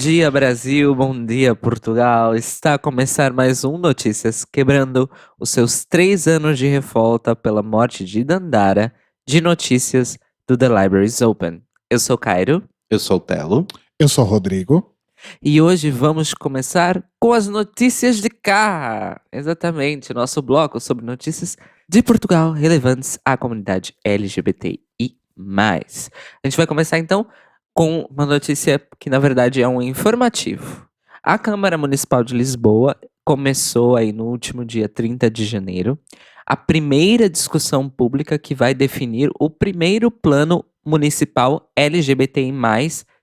dia, Brasil, bom dia, Portugal. Está a começar mais um Notícias, quebrando os seus 3 anos de revolta pela morte de Dandara, de notícias do The Libraries Open. Eu sou Cairo Eu sou o Telo. Eu sou o Rodrigo. e hoje vamos começar com as notícias de cá. Exatamente, nosso bloco sobre notícias de Portugal relevantes à comunidade LGBTI+. A gente vai começar então com uma notícia que na verdade é um informativo. A Câmara Municipal de Lisboa começou aí no último dia 30 de janeiro a primeira discussão pública que vai definir o primeiro plano municipal LGBTI+,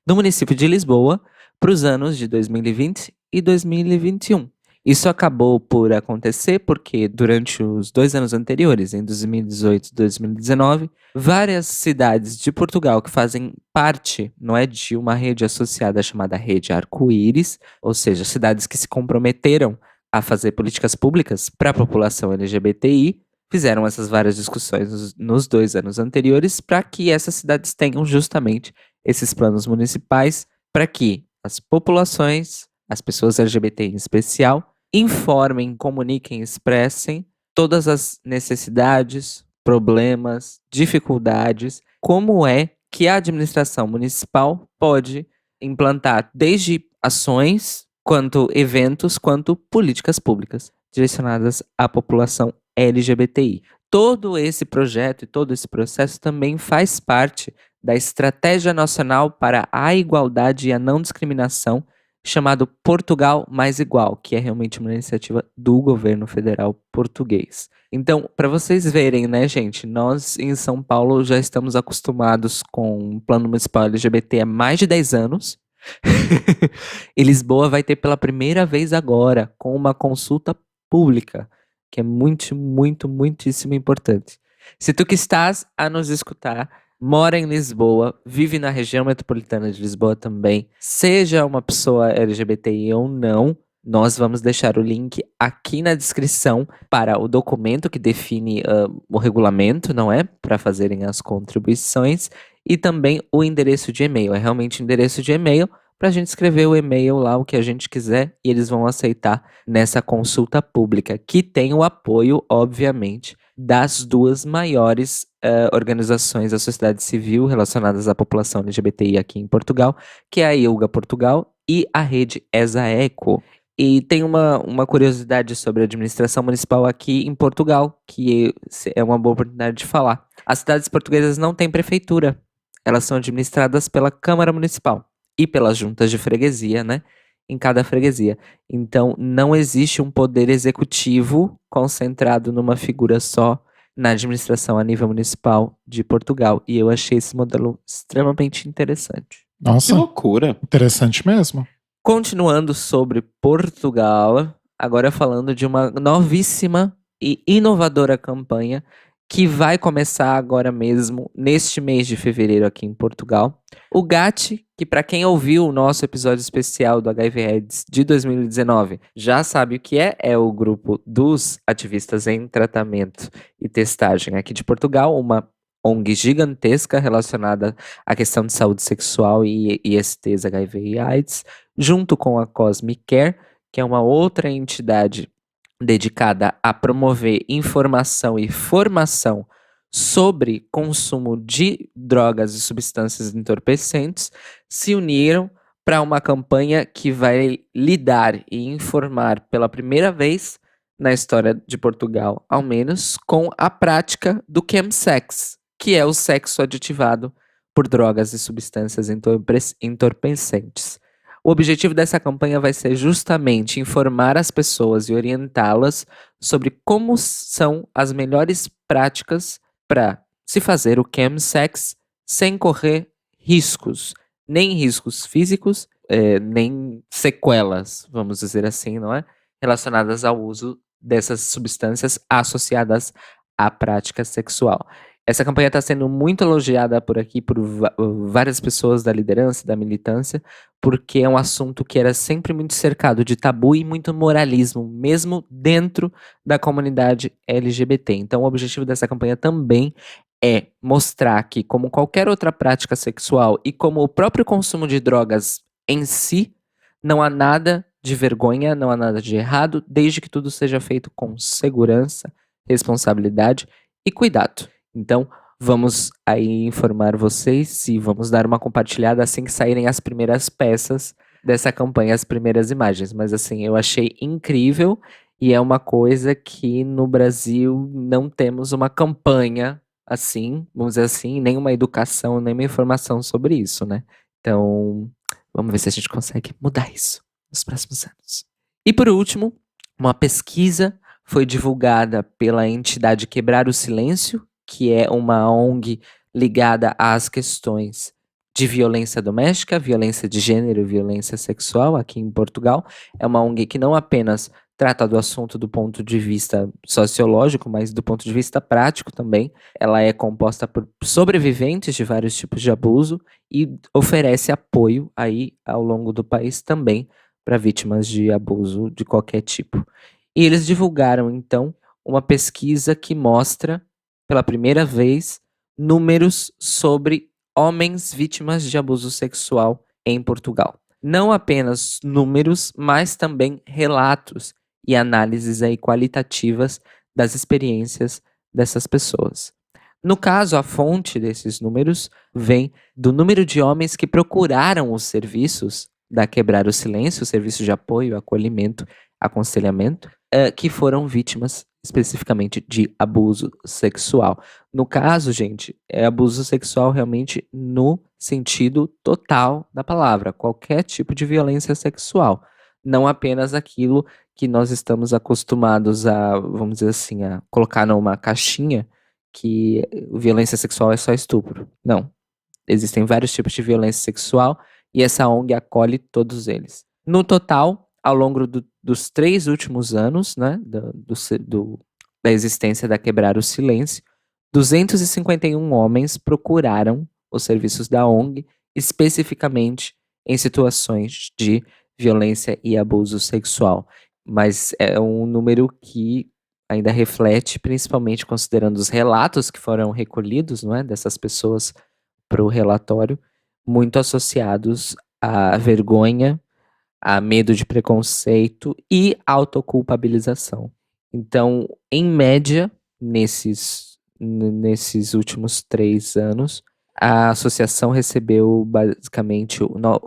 do município de Lisboa para os anos de 2020 e 2021. Isso acabou por acontecer porque durante os 2 anos anteriores, em 2018 e 2019, várias cidades de Portugal que fazem parte, não é, de uma rede associada chamada Rede Arco-Íris, ou seja, cidades que se comprometeram a fazer políticas públicas para a população LGBTI, fizeram essas várias discussões nos 2 anos anteriores para que essas cidades tenham justamente esses planos municipais para que as populações, as pessoas LGBT em especial, informem, comuniquem, expressem todas as necessidades, problemas, dificuldades, como é que a administração municipal pode implantar desde ações, quanto eventos, quanto políticas públicas direcionadas à população LGBTI. Todo esse projeto e todo esse processo também faz parte da Estratégia Nacional para a Igualdade e a Não Discriminação, chamado Portugal Mais Igual, que é realmente uma iniciativa do governo federal português. Então, para vocês verem, né, gente, nós em São Paulo já estamos acostumados com o Plano Municipal LGBT há mais de 10 anos. E Lisboa vai ter pela primeira vez agora, com uma consulta pública, que é muitíssimo importante. Se tu que estás a nos escutar, mora em Lisboa, vive na região metropolitana de Lisboa também, seja uma pessoa LGBTI ou não, nós vamos deixar o link aqui na descrição para o documento que define o regulamento, não é? Para fazerem as contribuições, e também o endereço de e-mail. É realmente o endereço de e-mail para a gente escrever o e-mail lá, o que a gente quiser, e eles vão aceitar nessa consulta pública, que tem o apoio, obviamente, das duas maiores organizações da sociedade civil relacionadas à população LGBTI aqui em Portugal, que é a IUGA Portugal e a rede ESAECO. E tem uma curiosidade sobre a administração municipal aqui em Portugal, que é uma boa oportunidade de falar. As cidades portuguesas não têm prefeitura, elas são administradas pela Câmara Municipal e pelas juntas de freguesia, né? Em cada freguesia. Então, não existe um poder executivo concentrado numa figura só na administração a nível municipal de Portugal. E eu achei esse modelo extremamente interessante. Que Nossa, loucura. interessante mesmo. Continuando sobre Portugal, agora falando de uma novíssima e inovadora campanha que vai começar agora mesmo, neste mês de fevereiro aqui em Portugal. O GAT, que para quem ouviu o nosso episódio especial do HIV/AIDS de 2019, já sabe o que é o grupo dos ativistas em tratamento e testagem aqui de Portugal, uma ONG gigantesca relacionada à questão de saúde sexual e ISTs, HIV e AIDS, junto com a Cosmic Care, que é uma outra entidade dedicada a promover informação e formação sobre consumo de drogas e substâncias entorpecentes, se uniram para uma campanha que vai lidar e informar pela primeira vez na história de Portugal, ao menos, com a prática do chemsex, que é o sexo aditivado por drogas e substâncias entorpecentes. O objetivo dessa campanha vai ser justamente informar as pessoas e orientá-las sobre como são as melhores práticas para se fazer o chemsex sem correr riscos, nem riscos físicos, nem sequelas, vamos dizer assim, não é? Relacionadas ao uso dessas substâncias associadas à prática sexual. Essa campanha está sendo muito elogiada por aqui por várias pessoas da liderança, da militância, porque é um assunto que era sempre muito cercado de tabu e muito moralismo, mesmo dentro da comunidade LGBT. Então, o objetivo dessa campanha também é mostrar que, como qualquer outra prática sexual e como o próprio consumo de drogas em si, Não há nada de vergonha, não há nada de errado, desde que tudo seja feito com segurança, responsabilidade e cuidado. Então, vamos aí informar vocês e vamos dar uma compartilhada assim que saírem as primeiras peças dessa campanha, as primeiras imagens. Mas assim, eu achei incrível e é uma coisa que no Brasil não temos uma campanha assim, vamos dizer assim, nenhuma educação, nenhuma informação sobre isso, né? Então, vamos ver se a gente consegue mudar isso nos próximos anos. E por último, uma pesquisa foi divulgada pela entidade Quebrar o Silêncio, que é uma ONG ligada às questões de violência doméstica, violência de gênero e violência sexual aqui em Portugal. É uma ONG que não apenas trata do assunto do ponto de vista sociológico, mas do ponto de vista prático também. Ela é composta por sobreviventes de vários tipos de abuso e oferece apoio aí ao longo do país também para vítimas de abuso de qualquer tipo. E eles divulgaram então uma pesquisa que mostra pela primeira vez números sobre homens vítimas de abuso sexual em Portugal. Não apenas números, mas também relatos e análises aí qualitativas das experiências dessas pessoas. No caso, a fonte desses números vem do número de homens que procuraram os serviços da Quebrar o Silêncio, o serviço de apoio, acolhimento, aconselhamento, que foram vítimas especificamente de abuso sexual. No caso, gente, é abuso sexual realmente no sentido total da palavra, qualquer tipo de violência sexual, não apenas aquilo que nós estamos acostumados a, vamos dizer assim, a colocar numa caixinha que violência sexual é só estupro. Não. Existem vários tipos de violência sexual e essa ONG acolhe todos eles. No total, ao longo dos 3 últimos anos, né, da existência da Quebrar o Silêncio, 251 homens procuraram os serviços da ONG, especificamente em situações de violência e abuso sexual. Mas é um número que ainda reflete, principalmente considerando os relatos que foram recolhidos, não é, dessas pessoas para o relatório, muito associados à vergonha, a medo de preconceito e autoculpabilização. Então, em média, nesses últimos 3 anos, a associação recebeu basicamente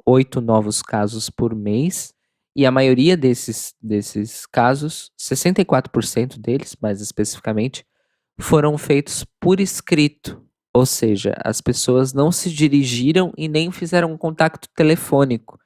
8 novos casos por mês, e a maioria desses casos, 64% deles, mais especificamente, foram feitos por escrito. Ou seja, as pessoas não se dirigiram e nem fizeram um contato telefônico.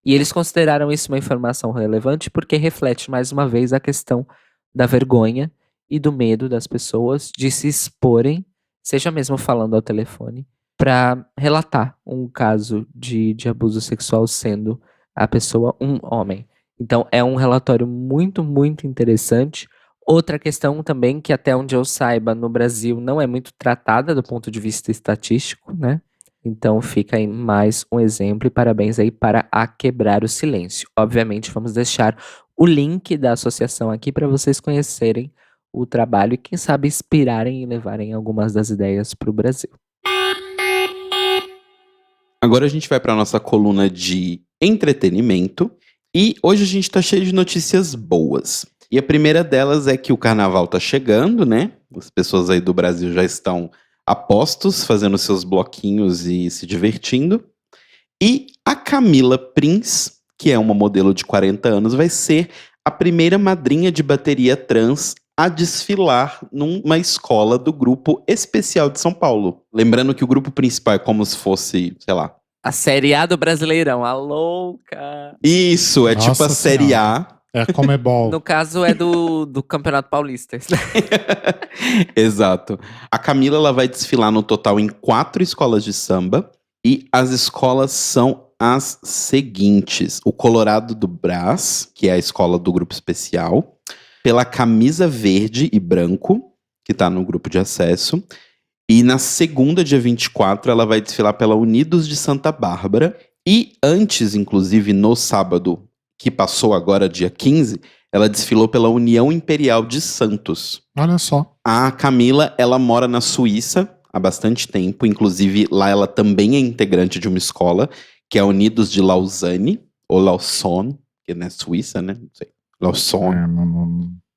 E eles consideraram isso uma informação relevante porque reflete mais uma vez a questão da vergonha e do medo das pessoas de se exporem, seja mesmo falando ao telefone, para relatar um caso de abuso sexual sendo a pessoa um homem. Então é um relatório muito, muito interessante. Outra questão também que até onde eu saiba no Brasil não é muito tratada do ponto de vista estatístico, né? Então fica aí mais um exemplo e parabéns aí para a Quebrar o Silêncio. Obviamente vamos deixar o link da associação aqui para vocês conhecerem o trabalho e quem sabe inspirarem e levarem algumas das ideias para o Brasil. Agora a gente vai para nossa coluna de entretenimento e hoje a gente tá cheio de notícias boas. E a primeira delas é que o carnaval tá chegando, né? As pessoas aí do Brasil já estão a postos, fazendo seus bloquinhos e se divertindo. E a Camila Prince, que é uma modelo de 40 anos, vai ser a primeira madrinha de bateria trans a desfilar numa escola do Grupo Especial de São Paulo. Lembrando que o grupo principal é como se fosse, sei lá... A Série A do Brasileirão, a louca! Isso, é Nossa tipo a Série Senhora. A. É Comebol. No caso é do Campeonato Paulista. Exato. A Camila ela vai desfilar no total em 4 escolas de samba. E as escolas são as seguintes. O Colorado do Brás, que é a escola do grupo especial. Pela Camisa Verde e Branco, que está no grupo de acesso. E na segunda, dia 24, ela vai desfilar pela Unidos de Santa Bárbara. E antes, inclusive, no sábado, que passou agora, dia 15, ela desfilou pela União Imperial de Santos. Olha só. A Camila, ela mora na Suíça há bastante tempo. Inclusive, lá ela também é integrante de uma escola, que é a Unidos de Lausanne. ou Lausanne, que não é Suíça, né? Não sei. Lausanne.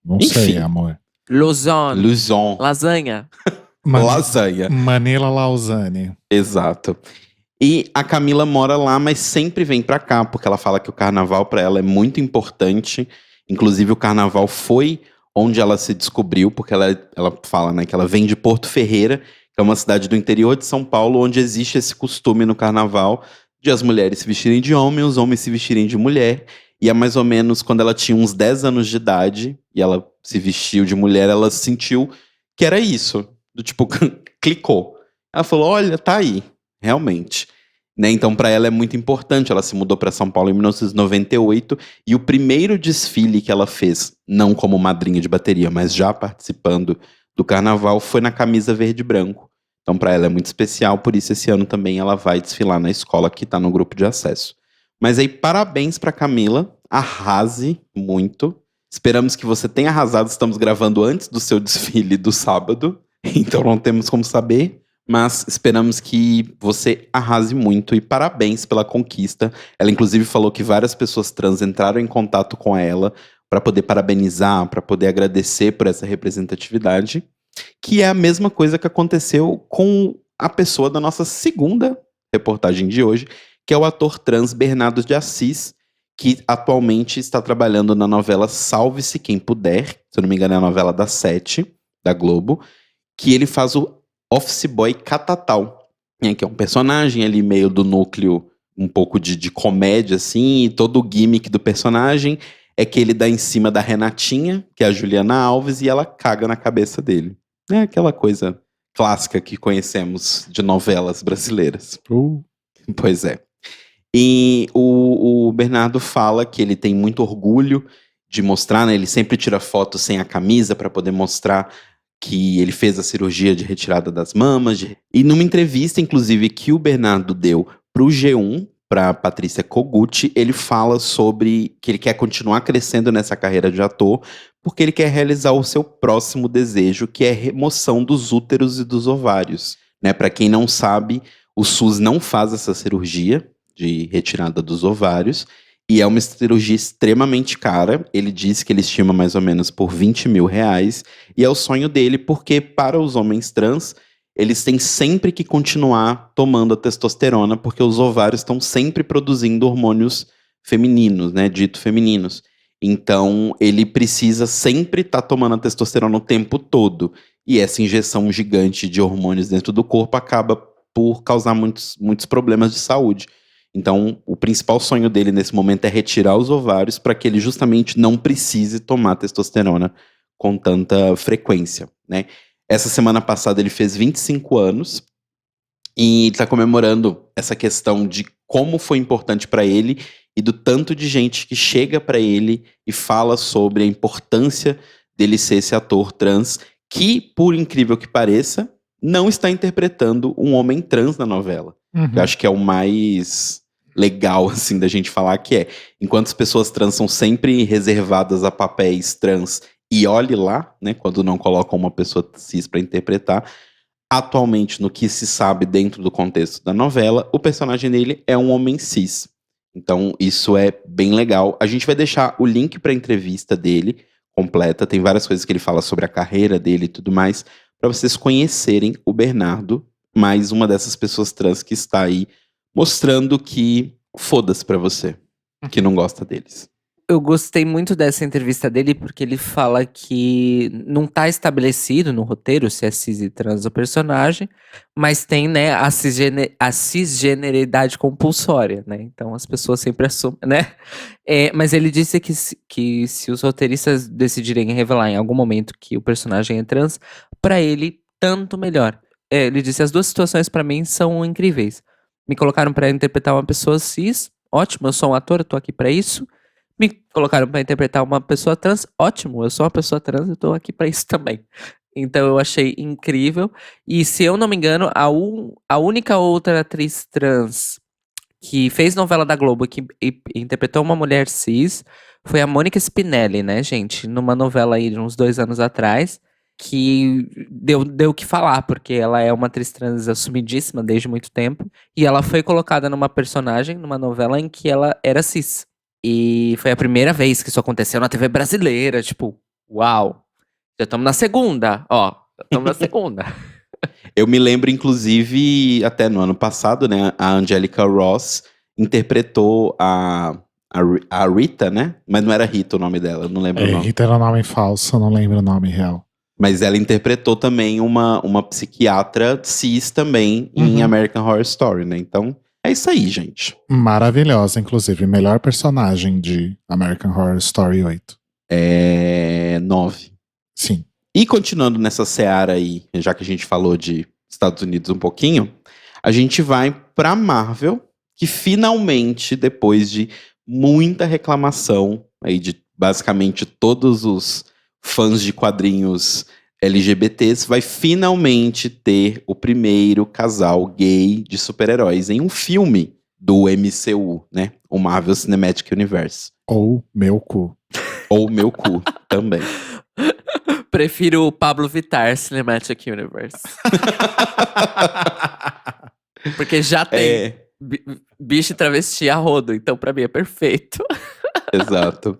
Não Enfim. sei, amor. Lausanne. Lausanne. Lasanha. Lasanha. Manila Lausanne. Exato. E a Camila mora lá, mas sempre vem pra cá, porque ela fala que o carnaval pra ela é muito importante. Inclusive, o carnaval foi onde ela se descobriu, porque ela fala, né, que ela vem de Porto Ferreira, que é uma cidade do interior de São Paulo, onde existe esse costume no carnaval de as mulheres se vestirem de homem e os homens se vestirem de mulher. E é mais ou menos quando ela tinha uns 10 anos de idade, e ela se vestiu de mulher, ela sentiu que era isso. Do tipo, clicou. Ela falou, olha, tá aí. Realmente. Né? Então, para ela é muito importante. Ela se mudou para São Paulo em 1998 e o primeiro desfile que ela fez, não como madrinha de bateria, mas já participando do carnaval, foi na camisa verde e branco. Então, para ela é muito especial, por isso esse ano também ela vai desfilar na escola que está no grupo de acesso. Mas aí, parabéns para Camila, arrase muito. Esperamos que você tenha arrasado. Estamos gravando antes do seu desfile do sábado, então não temos como saber. Mas esperamos que você arrase muito e parabéns pela conquista. Ela inclusive falou que várias pessoas trans entraram em contato com ela para poder parabenizar, para poder agradecer por essa representatividade, que é a mesma coisa que aconteceu com a pessoa da nossa segunda reportagem de hoje, que é o ator trans Bernardo de Assis, que atualmente está trabalhando na novela Salve-se Quem Puder, se eu não me engano é a novela da 7, da Globo, que ele faz o Office Boy Catatal, né, que é um personagem ali meio do núcleo, um pouco de comédia, assim, e todo o gimmick do personagem é que ele dá em cima da Renatinha, que é a Juliana Alves, e ela caga na cabeça dele. É aquela coisa clássica que conhecemos de novelas brasileiras. Pois é. E o Bernardo fala que ele tem muito orgulho de mostrar, né, ele sempre tira foto sem a camisa para poder mostrar que ele fez a cirurgia de retirada das mamas. E numa entrevista, inclusive, que o Bernardo deu pro G1, pra Patrícia Kogut, ele fala sobre que ele quer continuar crescendo nessa carreira de ator, porque ele quer realizar o seu próximo desejo, que é a remoção dos úteros e dos ovários. Né? Para quem não sabe, o SUS não faz essa cirurgia de retirada dos ovários, e é uma cirurgia extremamente cara. Ele disse que ele estima mais ou menos por R$20 mil. E é o sonho dele, porque para os homens trans, eles têm sempre que continuar tomando a testosterona, porque os ovários estão sempre produzindo hormônios femininos, né? Dito femininos. Então, ele precisa sempre estar tomando a testosterona o tempo todo. E essa injeção gigante de hormônios dentro do corpo acaba por causar muitos problemas de saúde. Então, o principal sonho dele nesse momento é retirar os ovários para que ele justamente não precise tomar testosterona com tanta frequência, né? Essa semana passada ele fez 25 anos e está comemorando essa questão de como foi importante para ele e do tanto de gente que chega para ele e fala sobre a importância dele ser esse ator trans que, por incrível que pareça, não está interpretando um homem trans na novela. Eu acho que é o mais legal, assim, da gente falar, que é, enquanto as pessoas trans são sempre reservadas a papéis trans, e olhe lá, né, quando não colocam uma pessoa cis para interpretar, atualmente, no que se sabe dentro do contexto da novela, o personagem dele é um homem cis. Então, isso é bem legal. A gente vai deixar o link para a entrevista dele completa, tem várias coisas que ele fala sobre a carreira dele e tudo mais, para vocês conhecerem o Bernardo, mais uma dessas pessoas trans que está aí mostrando que foda-se pra você, que não gosta deles. Eu gostei muito dessa entrevista dele porque ele fala que não tá estabelecido no roteiro se é cis e trans o personagem, mas tem, né, a cisgeneridade compulsória, né? Então as pessoas sempre assumem, né? Mas ele disse que se os roteiristas decidirem revelar em algum momento que o personagem é trans, pra ele, tanto melhor. Ele disse, as duas situações pra mim são incríveis. Me colocaram pra interpretar uma pessoa cis, ótimo, eu sou um ator, eu tô aqui pra isso. Me colocaram pra interpretar uma pessoa trans, ótimo, eu sou uma pessoa trans, eu tô aqui pra isso também. Então eu achei incrível. E se eu não me engano, a única outra atriz trans que fez novela da Globo e interpretou uma mulher cis foi a Mônica Spinelli, né, gente? Numa novela aí de uns 2 anos atrás. que deu o que falar, porque ela é uma atriz trans assumidíssima desde muito tempo. E ela foi colocada numa personagem, numa novela em que ela era cis. E foi a primeira vez que isso aconteceu na TV brasileira. Tipo, uau! Já estamos na segunda, ó. Já estamos na segunda. Eu me lembro, inclusive, até no ano passado, né? A Angélica Ross interpretou a Rita, né? Mas não era Rita o nome dela, eu não lembro o nome. Rita era um nome falso, não lembro o nome real. Mas ela interpretou também uma psiquiatra cis também em American Horror Story, né? Então, é isso aí, gente. Maravilhosa, inclusive. Melhor personagem de American Horror Story 8. 9. Sim. E continuando nessa seara aí, já que a gente falou de Estados Unidos um pouquinho, a gente vai pra Marvel, que finalmente, depois de muita reclamação aí de basicamente todos os fãs de quadrinhos LGBTs, vai finalmente ter o primeiro casal gay de super-heróis em um filme do MCU, né? O Marvel Cinematic Universe. Ou meu cu. Ou meu cu, também. Prefiro o Pablo Vittar Cinematic Universe. Porque já tem bicho e travesti a rodo, então pra mim é perfeito. Exato.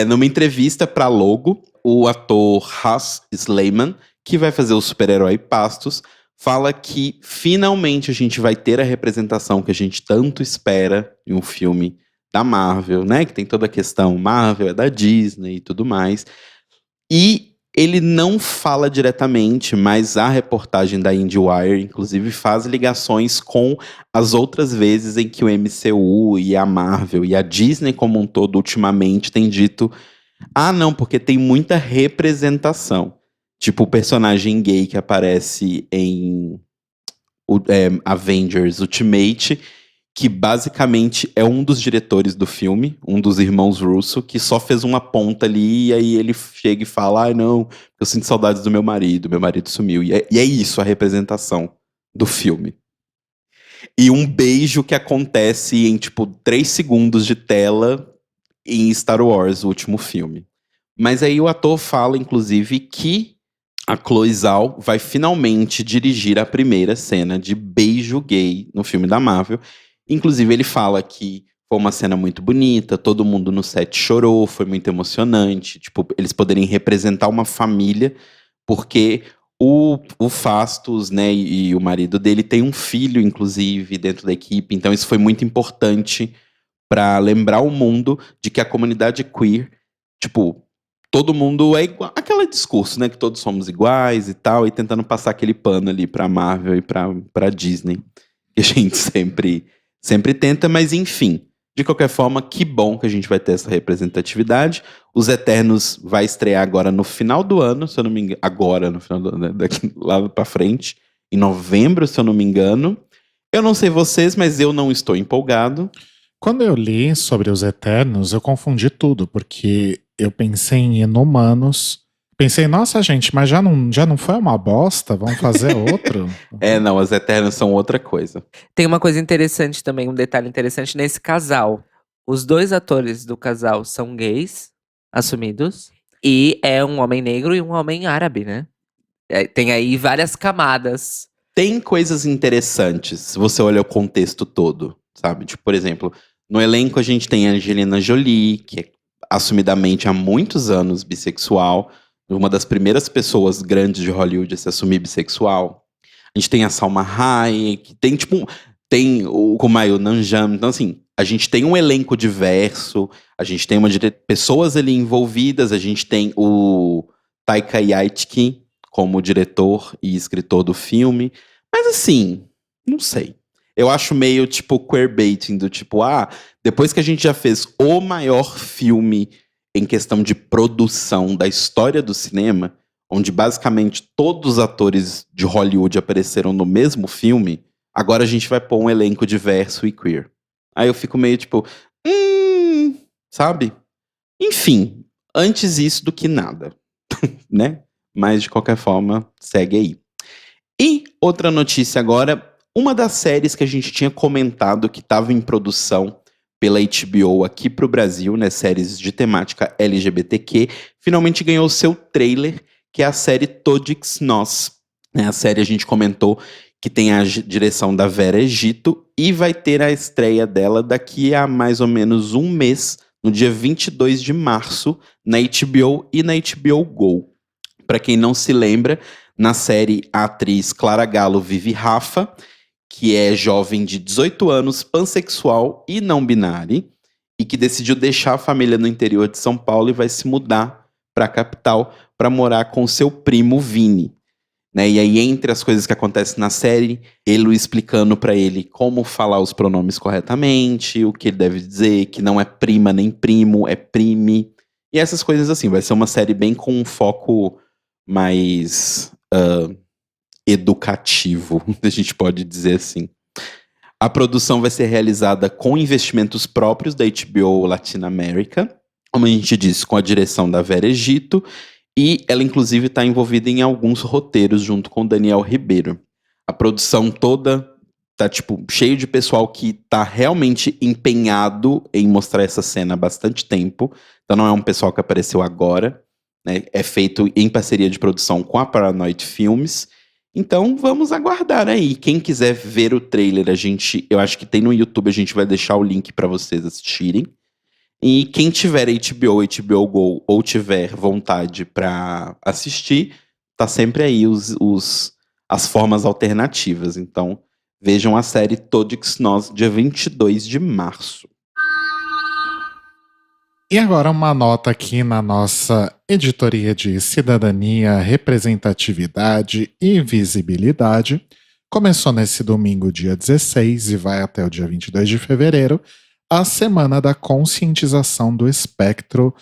Numa entrevista pra Logo, o ator Haas Sleiman, que vai fazer o super-herói Pastos, fala que finalmente a gente vai ter a representação que a gente tanto espera em um filme da Marvel, né? Que tem toda a questão Marvel, é da Disney e tudo mais. E ele não fala diretamente, mas a reportagem da IndieWire, inclusive, faz ligações com as outras vezes em que o MCU e a Marvel e a Disney como um todo, ultimamente, tem dito não, porque tem muita representação. Tipo, o personagem gay que aparece em Avengers Ultimate, que basicamente é um dos diretores do filme, um dos irmãos Russo, que só fez uma ponta ali, e aí ele chega e fala, não, eu sinto saudades do meu marido sumiu. E é isso a representação do filme. E um beijo que acontece em, 3 segundos de tela em Star Wars, o último filme. Mas aí o ator fala, inclusive, que a Chloe Zhao vai finalmente dirigir a primeira cena de beijo gay no filme da Marvel. Inclusive, ele fala que foi uma cena muito bonita, todo mundo no set chorou, foi muito emocionante. Eles poderem representar uma família, porque o Fastos, né, e o marido dele tem um filho, inclusive, dentro da equipe. Então, isso foi muito importante para lembrar o mundo de que a comunidade queer, todo mundo é igual. Aquele discurso, né, que todos somos iguais e tal, e tentando passar aquele pano ali pra Marvel e pra Disney. Que a gente sempre tenta, mas enfim. De qualquer forma, que bom que a gente vai ter essa representatividade. Os Eternos vai estrear agora no final do ano, se eu não me engano. Agora, no final do ano, daqui lá pra frente. Em novembro, se eu não me engano. Eu não sei vocês, mas eu não estou empolgado. Quando eu li sobre os Eternos, eu confundi tudo, porque eu pensei em Inumanos. Pensei, nossa, gente, mas já não foi uma bosta? Vamos fazer outro? Não, os Eternos são outra coisa. Tem uma coisa interessante também, um detalhe interessante nesse casal. Os 2 atores do casal são gays, assumidos, e é um homem negro e um homem árabe, né? Tem aí várias camadas. Tem coisas interessantes, se você olha o contexto todo, sabe? Por exemplo, no elenco a gente tem a Angelina Jolie, que é assumidamente há muitos anos bissexual, uma das primeiras pessoas grandes de Hollywood a se assumir bissexual. A gente tem a Salma Hayek, tem o Kumail Nanjiani. Então, assim, a gente tem um elenco diverso, a gente tem pessoas ali envolvidas, a gente tem o Taika Waititi como diretor e escritor do filme. Mas, assim, não sei. Eu acho meio, queerbaiting, do depois que a gente já fez o maior filme em questão de produção da história do cinema, onde basicamente todos os atores de Hollywood apareceram no mesmo filme, agora a gente vai pôr um elenco diverso e queer. Aí eu fico meio sabe? Enfim, antes isso do que nada, né? Mas de qualquer forma, segue aí. E outra notícia agora, uma das séries que a gente tinha comentado que estava em produção pela HBO aqui pro Brasil, né, séries de temática LGBTQ, finalmente ganhou seu trailer, que é a série Todos Nós. A série a gente comentou que tem a direção da Vera Egito e vai ter a estreia dela daqui a mais ou menos um mês, no dia 22 de março, na HBO e na HBO Go. Para quem não se lembra, na série a atriz Clara Gallo vive Rafa, que é jovem de 18 anos, pansexual e não binário, e que decidiu deixar a família no interior de São Paulo e vai se mudar para a capital para morar com seu primo Vini. Né? E aí, entre as coisas que acontecem na série, ele explicando pra ele como falar os pronomes corretamente, o que ele deve dizer, que não é prima nem primo, é prime. E essas coisas assim. Vai ser uma série bem com um foco mais educativo, a gente pode dizer assim. A produção vai ser realizada com investimentos próprios da HBO Latin America, como a gente disse, com a direção da Vera Egito. E ela, inclusive, está envolvida em alguns roteiros junto com o Daniel Ribeiro. A produção toda tá, cheio de pessoal que tá realmente empenhado em mostrar essa cena há bastante tempo. Então não é um pessoal que apareceu agora, né? É feito em parceria de produção com a Paranoid Filmes. Então vamos aguardar aí. Quem quiser ver o trailer, eu acho que tem no YouTube, a gente vai deixar o link para vocês assistirem. E quem tiver HBO Go ou tiver vontade para assistir, tá sempre aí as formas alternativas. Então, vejam a série Todos Nós, dia 22 de março. E agora uma nota aqui na nossa editoria de Cidadania, Representatividade e Visibilidade. Começou nesse domingo, dia 16, e vai até o dia 22 de fevereiro, a Semana da Conscientização do Espectro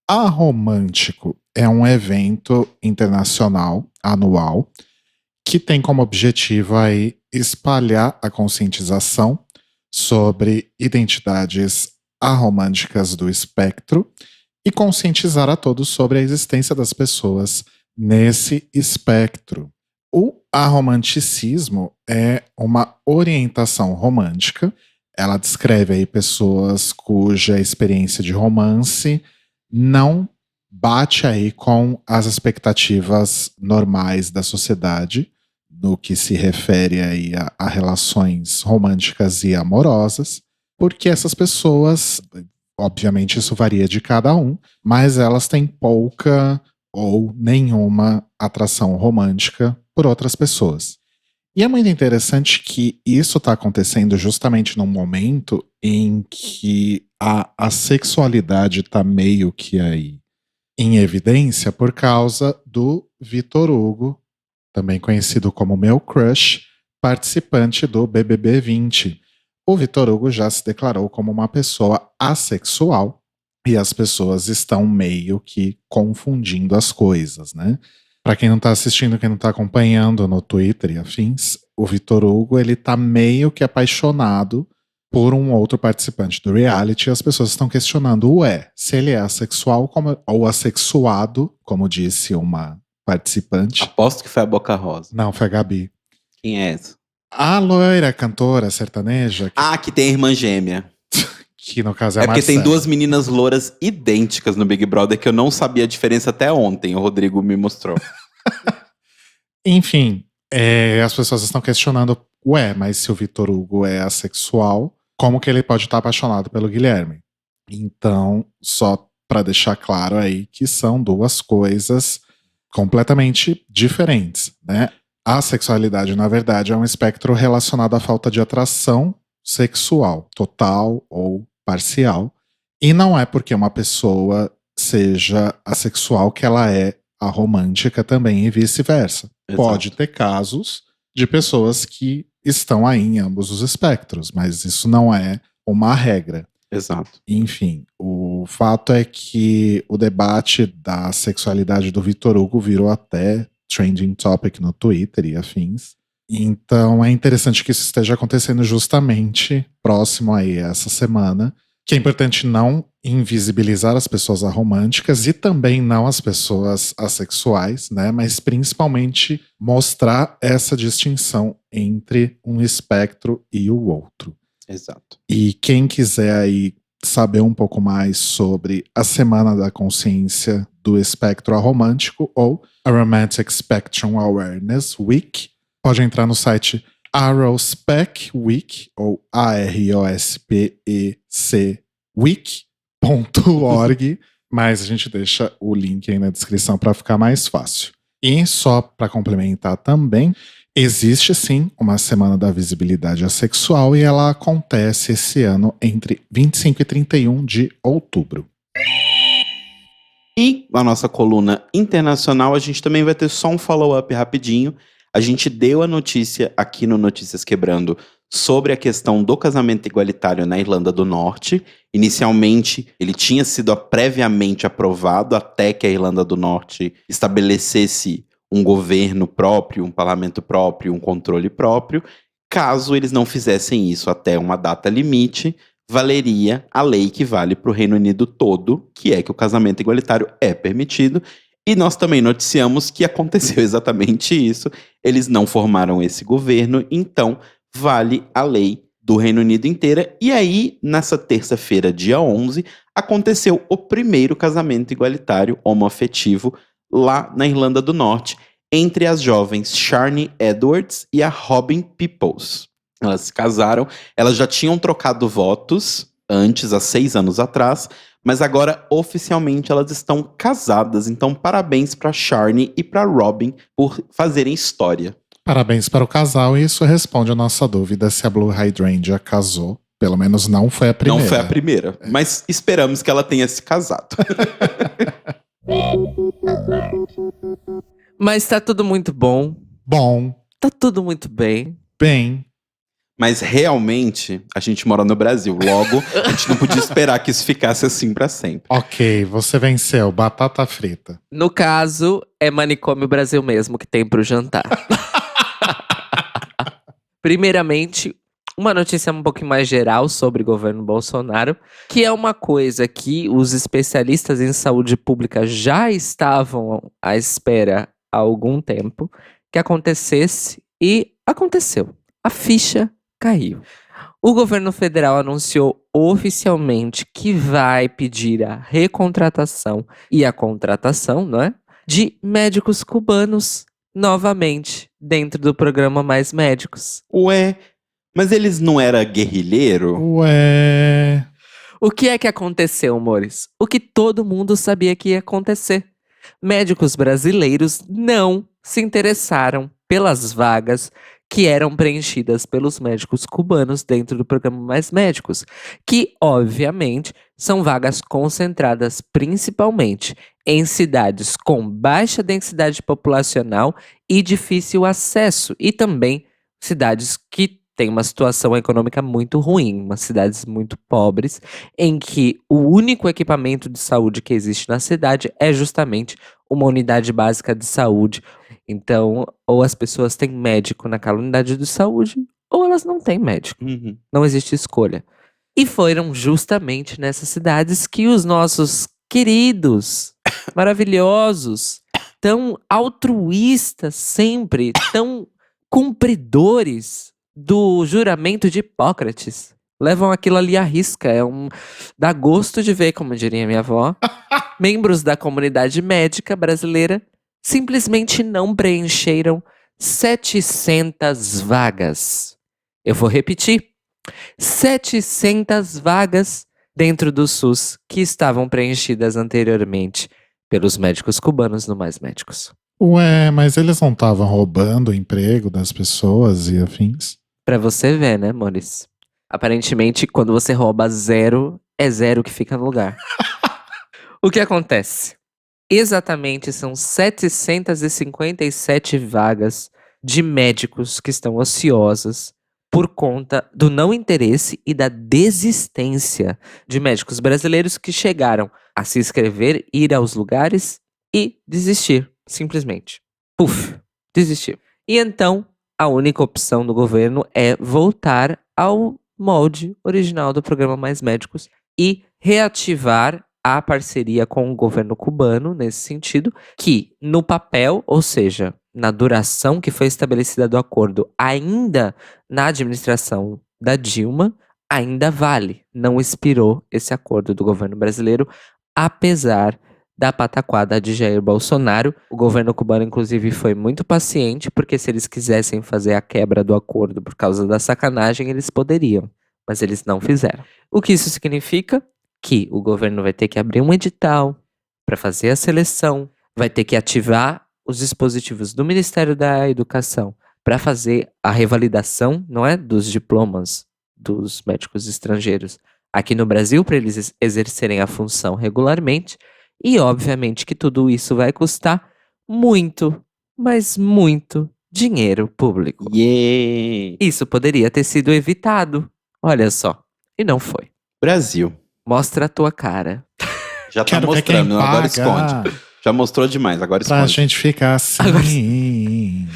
Aromântico. É um evento internacional anual que tem como objetivo aí espalhar a conscientização sobre identidades aromânticas do espectro e conscientizar a todos sobre a existência das pessoas nesse espectro. O aromanticismo é uma orientação romântica. Ela descreve aí pessoas cuja experiência de romance não bate aí com as expectativas normais da sociedade, no que se refere aí a relações românticas e amorosas, porque essas pessoas, obviamente isso varia de cada um, mas elas têm pouca ou nenhuma atração romântica por outras pessoas. E é muito interessante que isso está acontecendo justamente num momento em que a sexualidade está meio que aí em evidência por causa do Vitor Hugo, também conhecido como meu crush, participante do BBB 20. O Vitor Hugo já se declarou como uma pessoa assexual e as pessoas estão meio que confundindo as coisas, né? Para quem não tá assistindo, quem não tá acompanhando no Twitter e afins, o Vitor Hugo, ele tá meio que apaixonado por um outro participante do reality e as pessoas estão questionando, se ele é assexual ou assexuado, como disse uma participante. Aposto que foi a Boca Rosa. Não, foi a Gabi. Quem é essa? A loira cantora sertaneja. Que tem a irmã gêmea. Que no caso é a porque Marcela. tem duas meninas louras idênticas no Big Brother que eu não sabia a diferença até ontem. O Rodrigo me mostrou. Enfim, as pessoas estão questionando, mas se o Vitor Hugo é assexual, como que ele pode estar apaixonado pelo Guilherme? Então, só para deixar claro aí que são duas coisas completamente diferentes, né? A sexualidade, na verdade, é um espectro relacionado à falta de atração sexual, total ou parcial. E não é porque uma pessoa seja assexual que ela é aromântica também e vice-versa. Exato. Pode ter casos de pessoas que estão aí em ambos os espectros, mas isso não é uma regra. Exato. Enfim, o fato é que o debate da sexualidade do Vitor Hugo virou até trending topic no Twitter e afins. Então é interessante que isso esteja acontecendo justamente próximo aí a essa semana, que é importante não invisibilizar as pessoas aromânticas e também não as pessoas assexuais, né? Mas principalmente mostrar essa distinção entre um espectro e o outro. Exato. E quem quiser aí saber um pouco mais sobre a Semana da Consciência do espectro aromântico, ou a Romantic Spectrum Awareness Week. Pode entrar no site Arospec Week, ou AROSPEC Week.org, mas a gente deixa o link aí na descrição para ficar mais fácil. E só para complementar também, existe sim uma Semana da Visibilidade Assexual e ela acontece esse ano entre 25 e 31 de outubro. E a nossa coluna internacional, a gente também vai ter só um follow-up rapidinho. A gente deu a notícia aqui no Notícias Quebrando sobre a questão do casamento igualitário na Irlanda do Norte. Inicialmente, ele tinha sido previamente aprovado até que a Irlanda do Norte estabelecesse um governo próprio, um parlamento próprio, um controle próprio. Caso eles não fizessem isso até uma data limite, valeria a lei que vale para o Reino Unido todo, que é que o casamento igualitário é permitido. E nós também noticiamos que aconteceu exatamente isso. Eles não formaram esse governo, então vale a lei do Reino Unido inteira. E aí, nessa terça-feira, dia 11, aconteceu o primeiro casamento igualitário homoafetivo lá na Irlanda do Norte, entre as jovens Sharni Edwards e a Robin Peoples. Elas se casaram, elas já tinham trocado votos antes, há 6 anos atrás, mas agora oficialmente elas estão casadas. Então parabéns para Sharni e para Robin por fazerem história. Parabéns para o casal, e isso responde a nossa dúvida se a Blue Hydrangea casou. Pelo menos não foi a primeira. Não foi a primeira, mas esperamos que ela tenha se casado. Mas tá tudo muito bom. Bom, Tá tudo muito bem. bem. Mas realmente, a gente mora no Brasil. Logo, a gente não podia esperar que isso ficasse assim pra sempre. Ok, você venceu. Batata frita. No caso, é Manicômio Brasil mesmo que tem pro jantar. Primeiramente, uma notícia um pouquinho mais geral sobre o governo Bolsonaro, que é uma coisa que os especialistas em saúde pública já estavam à espera há algum tempo que acontecesse, e aconteceu. A ficha caiu. O governo federal anunciou oficialmente que vai pedir a recontratação e a contratação, não é, de médicos cubanos novamente dentro do programa Mais Médicos. Ué, mas eles não eram guerrilheiro? Ué. O que é que aconteceu, amores? O que todo mundo sabia que ia acontecer. Médicos brasileiros não se interessaram pelas vagas que eram preenchidas pelos médicos cubanos dentro do programa Mais Médicos, que, obviamente, são vagas concentradas principalmente em cidades com baixa densidade populacional e difícil acesso, e também cidades que têm uma situação econômica muito ruim, umas cidades muito pobres, em que o único equipamento de saúde que existe na cidade é justamente uma unidade básica de saúde. Então, ou as pessoas têm médico naquela unidade de saúde, ou elas não têm médico. Uhum. Não existe escolha. E foram justamente nessas cidades que os nossos queridos, maravilhosos, tão altruístas sempre, tão cumpridores do juramento de Hipócrates, levam aquilo ali à risca. Dá gosto de ver, como diria minha avó. Membros da comunidade médica brasileira simplesmente não preencheram 700 vagas. Eu vou repetir. 700 vagas dentro do SUS que estavam preenchidas anteriormente pelos médicos cubanos no Mais Médicos. Ué, mas eles não estavam roubando o emprego das pessoas e afins? Pra você ver, né, Maurício? Aparentemente, quando você rouba zero, é zero que fica no lugar. O que acontece? Exatamente, são 757 vagas de médicos que estão ociosas por conta do não interesse e da desistência de médicos brasileiros que chegaram a se inscrever, ir aos lugares e desistir, simplesmente. Puf, desistir. E então, a única opção do governo é voltar ao molde original do programa Mais Médicos e reativar a parceria com o governo cubano, nesse sentido, que no papel, ou seja, na duração que foi estabelecida do acordo, ainda na administração da Dilma, ainda vale. Não expirou esse acordo do governo brasileiro, apesar da pataquada de Jair Bolsonaro. O governo cubano, inclusive, foi muito paciente, porque se eles quisessem fazer a quebra do acordo por causa da sacanagem, eles poderiam, mas eles não fizeram. O que isso significa? Que o governo vai ter que abrir um edital para fazer a seleção, vai ter que ativar os dispositivos do Ministério da Educação para fazer a revalidação, não é, dos diplomas dos médicos estrangeiros aqui no Brasil, para eles exercerem a função regularmente. E obviamente que tudo isso vai custar muito, mas muito dinheiro público. Yeah! Isso poderia ter sido evitado, olha só, e não foi. Brasil. Mostra a tua cara. Já tá Quero ver quem mostrando, agora paga esconde. Já mostrou demais, agora pra esconde. gente ficar assim.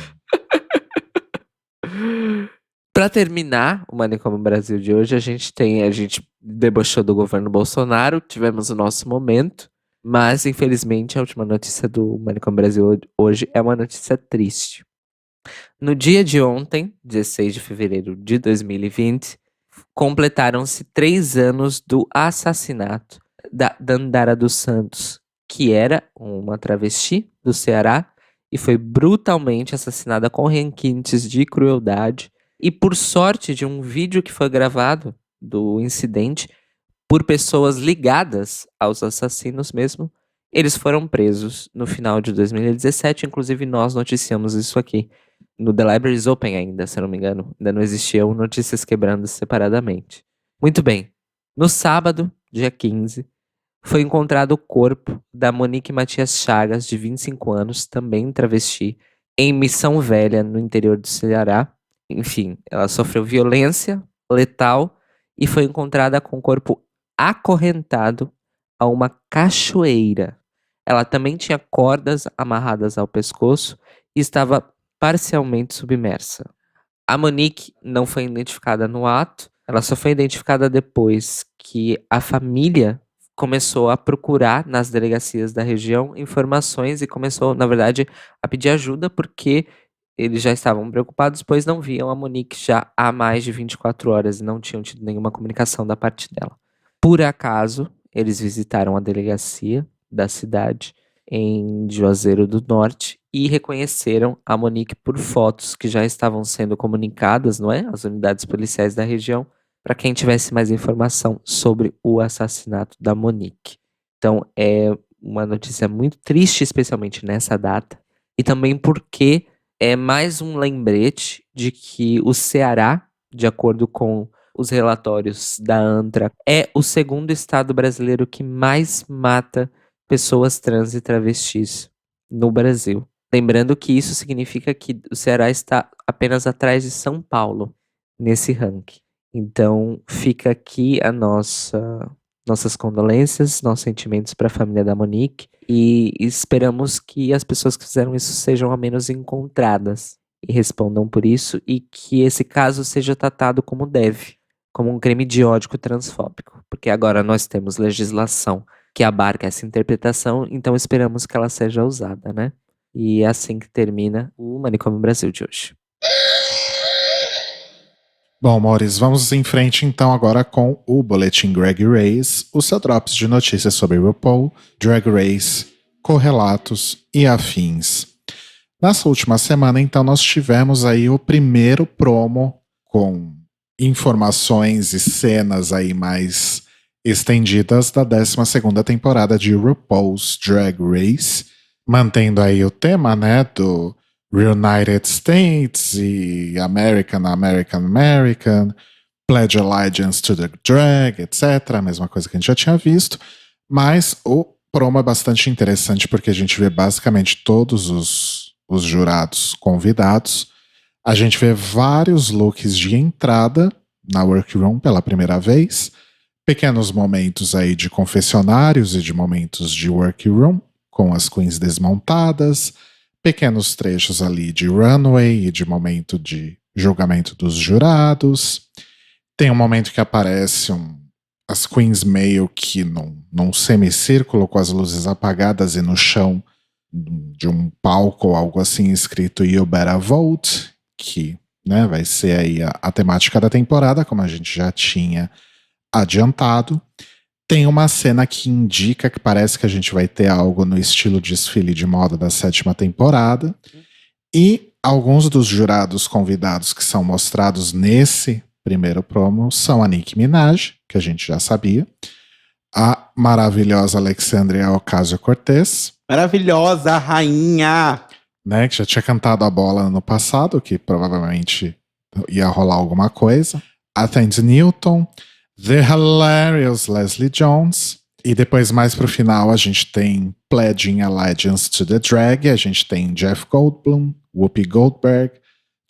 Pra terminar o Manicômio Brasil de hoje, a gente debochou do governo Bolsonaro, tivemos o nosso momento, mas infelizmente a última notícia do Manicômio Brasil hoje é uma notícia triste. No dia de ontem, 16 de fevereiro de 2020, completaram-se 3 anos do assassinato da Dandara dos Santos, que era uma travesti do Ceará e foi brutalmente assassinada com requintes de crueldade. E por sorte de um vídeo que foi gravado do incidente por pessoas ligadas aos assassinos mesmo, eles foram presos no final de 2017. Inclusive nós noticiamos isso aqui no The Libraries Open ainda, se eu não me engano. Ainda não existiam notícias quebrando separadamente. Muito bem. No sábado, dia 15, foi encontrado o corpo da Monique Matias Chagas, de 25 anos, também travesti, em Missão Velha, no interior do Ceará. Enfim, ela sofreu violência letal e foi encontrada com o corpo acorrentado a uma cachoeira. Ela também tinha cordas amarradas ao pescoço e estava parcialmente submersa. A Monique não foi identificada no ato, ela só foi identificada depois que a família começou a procurar nas delegacias da região informações e começou, na verdade, a pedir ajuda porque eles já estavam preocupados, pois não viam a Monique já há mais de 24 horas e não tinham tido nenhuma comunicação da parte dela. Por acaso, eles visitaram a delegacia da cidade em Juazeiro do Norte e reconheceram a Monique por fotos que já estavam sendo comunicadas, não é? Às unidades policiais da região, para quem tivesse mais informação sobre o assassinato da Monique. Então, é uma notícia muito triste, especialmente nessa data, e também porque é mais um lembrete de que o Ceará, de acordo com os relatórios da ANTRA, é o segundo estado brasileiro que mais mata pessoas trans e travestis no Brasil. Lembrando que isso significa que o Ceará está apenas atrás de São Paulo nesse ranking. Então, fica aqui nossas condolências, nossos sentimentos para a família da Monique e esperamos que as pessoas que fizeram isso sejam ao menos encontradas e respondam por isso e que esse caso seja tratado como deve, como um crime de ódio transfóbico, porque agora nós temos legislação que abarca essa interpretação, então esperamos que ela seja usada, né? E é assim que termina o Manicômio Brasil de hoje. Bom, amores, vamos em frente então agora com o Boletim Drag Race, o seu drops de notícias sobre RuPaul, Drag Race, correlatos e afins. Nessa última semana, então, nós tivemos aí o primeiro promo com informações e cenas aí mais estendidas da 12ª temporada de RuPaul's Drag Race, mantendo aí o tema, né, do United States e American, Pledge Allegiance to the Drag, etc. A mesma coisa que a gente já tinha visto. Mas o promo é bastante interessante porque a gente vê basicamente todos os jurados convidados. A gente vê vários looks de entrada na workroom pela primeira vez. Pequenos momentos aí de confessionários e de momentos de workroom com as queens desmontadas. Pequenos trechos ali de runway e de momento de julgamento dos jurados. Tem um momento que aparece as queens meio que num semicírculo com as luzes apagadas e no chão de um palco ou algo assim escrito You Better Vote, que, né, vai ser aí a temática da temporada, como a gente já tinha adiantado. Tem uma cena que indica que parece que a gente vai ter algo no estilo desfile de moda da 7ª temporada. E alguns dos jurados convidados que são mostrados nesse primeiro promo são a Nicki Minaj, que a gente já sabia, a maravilhosa Alexandria Ocasio-Cortez, Maravilhosa, rainha! né, que já tinha cantado a bola no passado, que provavelmente ia rolar alguma coisa, a Thandie Newton, The Hilarious Leslie Jones, e depois mais pro final a gente tem Pledging Allegiance to the Drag, a gente tem Jeff Goldblum, Whoopi Goldberg,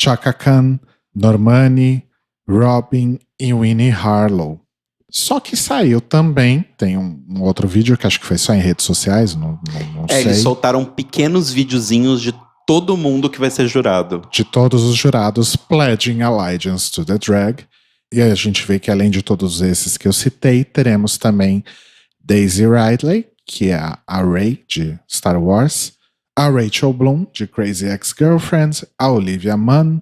Chaka Khan, Normani, Robin e Winnie Harlow. Só que saiu também, tem um outro vídeo que acho que foi só em redes sociais, não sei. Eles soltaram pequenos videozinhos de todo mundo que vai ser jurado. De todos os jurados, Pledging Allegiance to the Drag. E a gente vê que além de todos esses que eu citei, teremos também Daisy Ridley, que é a Rey de Star Wars, a Rachel Bloom, de Crazy Ex-Girlfriend, a Olivia Munn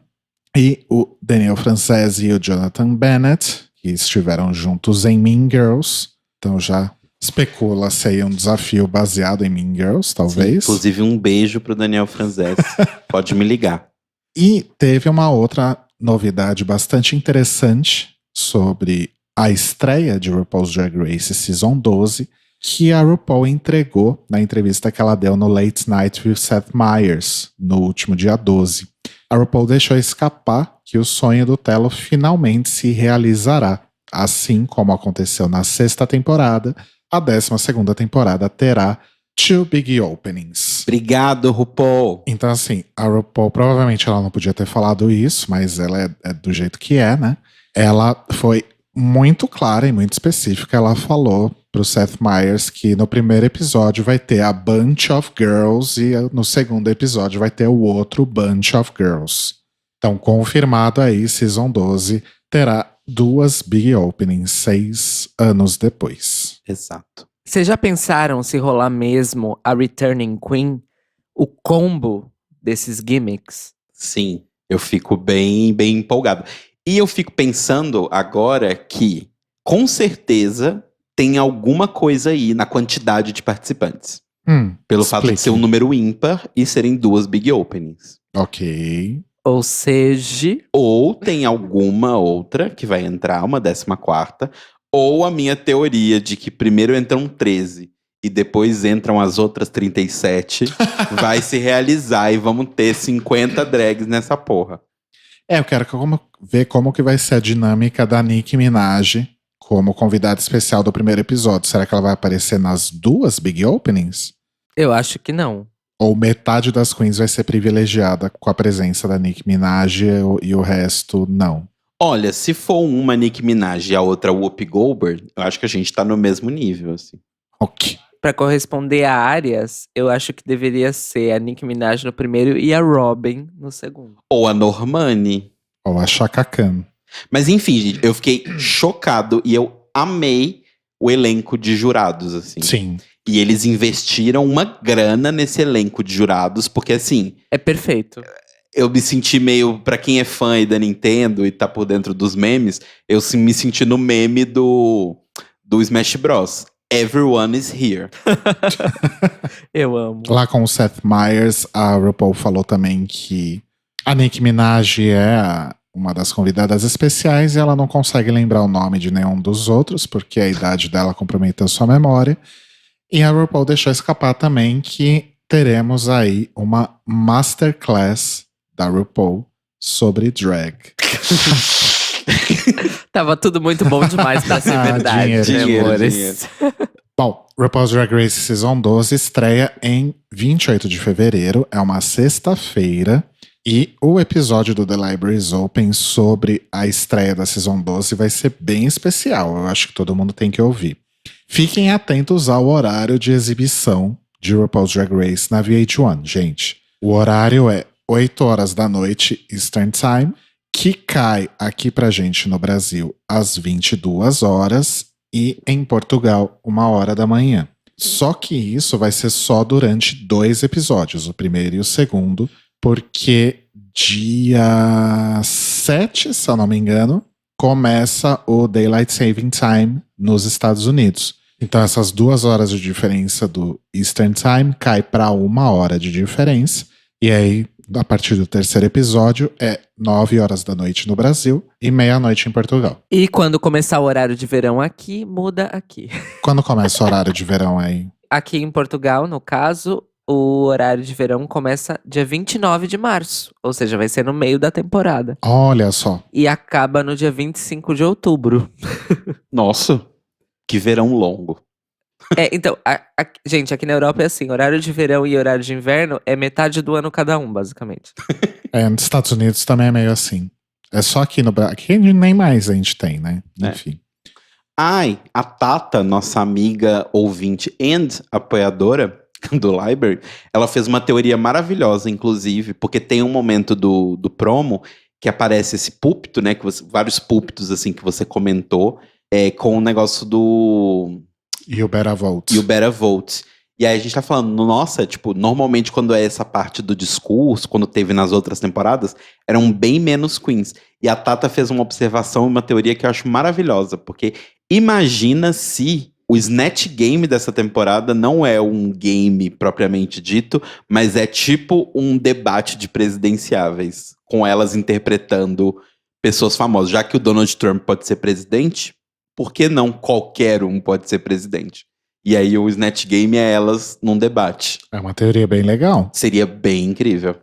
e o Daniel Franzese e o Jonathan Bennett, que estiveram juntos em Mean Girls. Então já especula-se aí um desafio baseado em Mean Girls, talvez. Sim, inclusive um beijo pro Daniel Franzese. Pode me ligar. E teve uma outra novidade bastante interessante sobre a estreia de RuPaul's Drag Race Season 12, que a RuPaul entregou na entrevista que ela deu no Late Night with Seth Meyers, no último dia 12. A RuPaul deixou escapar que o sonho do Telo finalmente se realizará. Assim como aconteceu na 6ª temporada, a 12ª temporada terá 2 big openings. Obrigado, RuPaul. Então, assim, a RuPaul provavelmente ela não podia ter falado isso, mas ela é do jeito que é, né? Ela foi muito clara e muito específica. Ela falou pro Seth Meyers que no primeiro episódio vai ter a Bunch of Girls e no segundo episódio vai ter o outro Bunch of Girls. Então, confirmado aí, Season 12 terá 2 big openings 6 anos depois. Exato. Vocês já pensaram se rolar mesmo a Returning Queen? O combo desses gimmicks? Sim, eu fico bem empolgado. E eu fico pensando agora que, com certeza, tem alguma coisa aí na quantidade de participantes. Pelo fato de ser um número ímpar e serem 2 big openings. Ok. Ou seja, Ou tem alguma outra que vai entrar, uma 14ª, ou a minha teoria de que primeiro entram 13 e depois entram as outras 37 vai se realizar e vamos ter 50 drags nessa porra. Eu quero ver como que vai ser a dinâmica da Nicki Minaj como convidada especial do primeiro episódio. Será que ela vai aparecer nas 2 big openings? eu acho que não. Ou metade das queens vai ser privilegiada com a presença da Nicki Minaj e o resto não? Olha, se for uma Nicki Minaj e a outra Whoopi Goldberg, eu acho que a gente tá no mesmo nível, assim. Ok. Pra corresponder a áreas, eu acho que deveria ser a Nicki Minaj no primeiro e a Robin no segundo. Ou a Normani. Ou a Chaka Khan. Mas enfim, gente, eu fiquei chocado e eu amei o elenco de jurados, assim. Sim. E eles investiram uma grana nesse elenco de jurados, porque assim, É perfeito. eu me senti meio, pra quem é fã aí da Nintendo e tá por dentro dos memes, eu me senti no meme do Smash Bros. Everyone is here. Eu amo. Lá com o Seth Meyers, a RuPaul falou também que a Nicki Minaj é uma das convidadas especiais e ela não consegue lembrar o nome de nenhum dos outros, porque a idade dela comprometeu sua memória. E a RuPaul deixou escapar também que teremos aí uma masterclass da RuPaul sobre drag. Tava tudo muito bom demais pra ser verdade, Dinheiro, né, amores? dinheiro. Bom, RuPaul's Drag Race Season 12 estreia em 28 de fevereiro, é uma sexta-feira, e o episódio do The Libraries Open sobre a estreia da Season 12 vai ser bem especial, eu acho que todo mundo tem que ouvir. Fiquem atentos ao horário de exibição de RuPaul's Drag Race na VH1, gente. O horário é 8 horas da noite Eastern Time, que cai aqui pra gente no Brasil às 22 horas e em Portugal 1h da manhã. Só que isso vai ser só durante 2 episódios, o primeiro e o segundo, porque dia 7, se eu não me engano, começa o Daylight Saving Time nos Estados Unidos. Então essas 2 horas de diferença do Eastern Time cai para 1 hora de diferença. E aí, a partir do 3º episódio, é 9 horas da noite no Brasil e meia-noite em Portugal. E quando começar o horário de verão aqui, muda aqui. Quando começa o horário de verão aí? Aqui em Portugal, no caso, o horário de verão começa dia 29 de março. Ou seja, vai ser no meio da temporada. Olha só. E acaba no dia 25 de outubro. Nossa, que verão longo. Então, gente, aqui na Europa é assim, horário de verão e horário de inverno é metade do ano cada um, basicamente. Nos Estados Unidos também é meio assim. É só aqui no Brasil. Aqui nem mais a gente tem, né? Enfim. Ai, a Tata, nossa amiga ouvinte and apoiadora do Library, ela fez uma teoria maravilhosa, inclusive, porque tem um momento do promo que aparece esse púlpito, né? Vários púlpitos, assim, que você comentou, com o negócio do... You Better Vote. You Better Vote. E aí a gente tá falando, nossa, tipo, normalmente quando é essa parte do discurso, quando teve nas outras temporadas, eram bem menos queens. E a Tata fez uma observação, uma teoria que eu acho maravilhosa, porque imagina se o Snatch Game dessa temporada não é um game propriamente dito, mas é tipo um debate de presidenciáveis, com elas interpretando pessoas famosas. Já que o Donald Trump pode ser presidente, por que não qualquer um pode ser presidente? E aí o Snatch Game é elas num debate. É uma teoria bem legal. Seria bem incrível.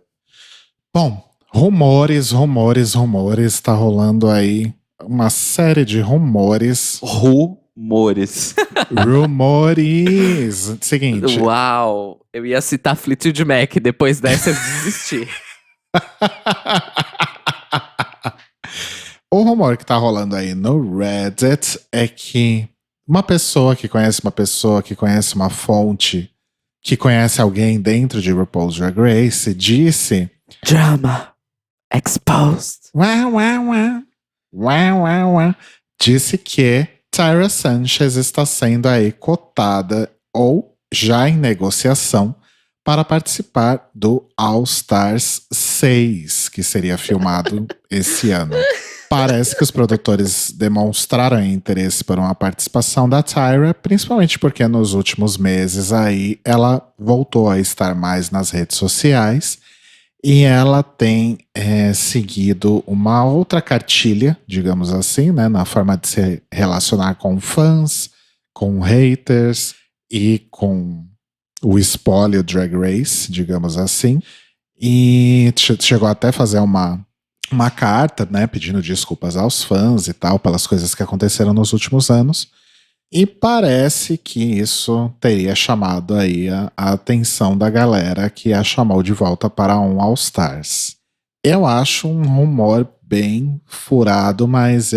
Bom, rumores. Tá rolando aí uma série de rumores. Rumores. Seguinte. Uau! Eu ia citar Fleetwood Mac, depois dessa eu desisti. O rumor que tá rolando aí no Reddit é que uma pessoa que conhece uma fonte que conhece alguém dentro de RuPaul's Drag Race disse... Drama. Exposed. Disse que Tyra Sanchez está sendo aí cotada ou já em negociação para participar do All Stars 6, que seria filmado esse ano. Parece que os produtores demonstraram interesse por uma participação da Tyra, principalmente porque nos últimos meses aí ela voltou a estar mais nas redes sociais e ela tem seguido uma outra cartilha, digamos assim, né, na forma de se relacionar com fãs, com haters e com o espólio Drag Race, digamos assim. E chegou até a fazer uma carta, né, pedindo desculpas aos fãs e tal, pelas coisas que aconteceram nos últimos anos. E parece que isso teria chamado aí a atenção da galera que a chamou de volta para um All Stars. Eu acho um rumor bem furado, mas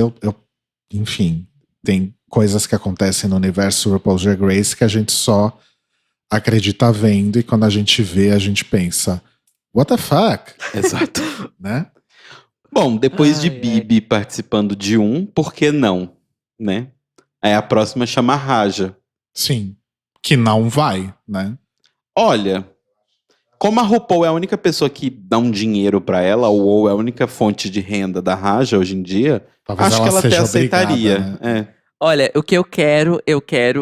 enfim, tem coisas que acontecem no universo RuPaul's Drag Race que a gente só acredita vendo, e quando a gente vê, a gente pensa, what the fuck? Exato. Né? Bom, depois de Bibi participando de por que não, né? Aí a próxima chama Raja. Sim, que não vai, né? Olha, como a RuPaul é a única pessoa que dá um dinheiro pra ela, ou é a única fonte de renda da Raja hoje em dia, talvez acho que ela até seja aceitaria. obrigada, né? Olha, o que eu quero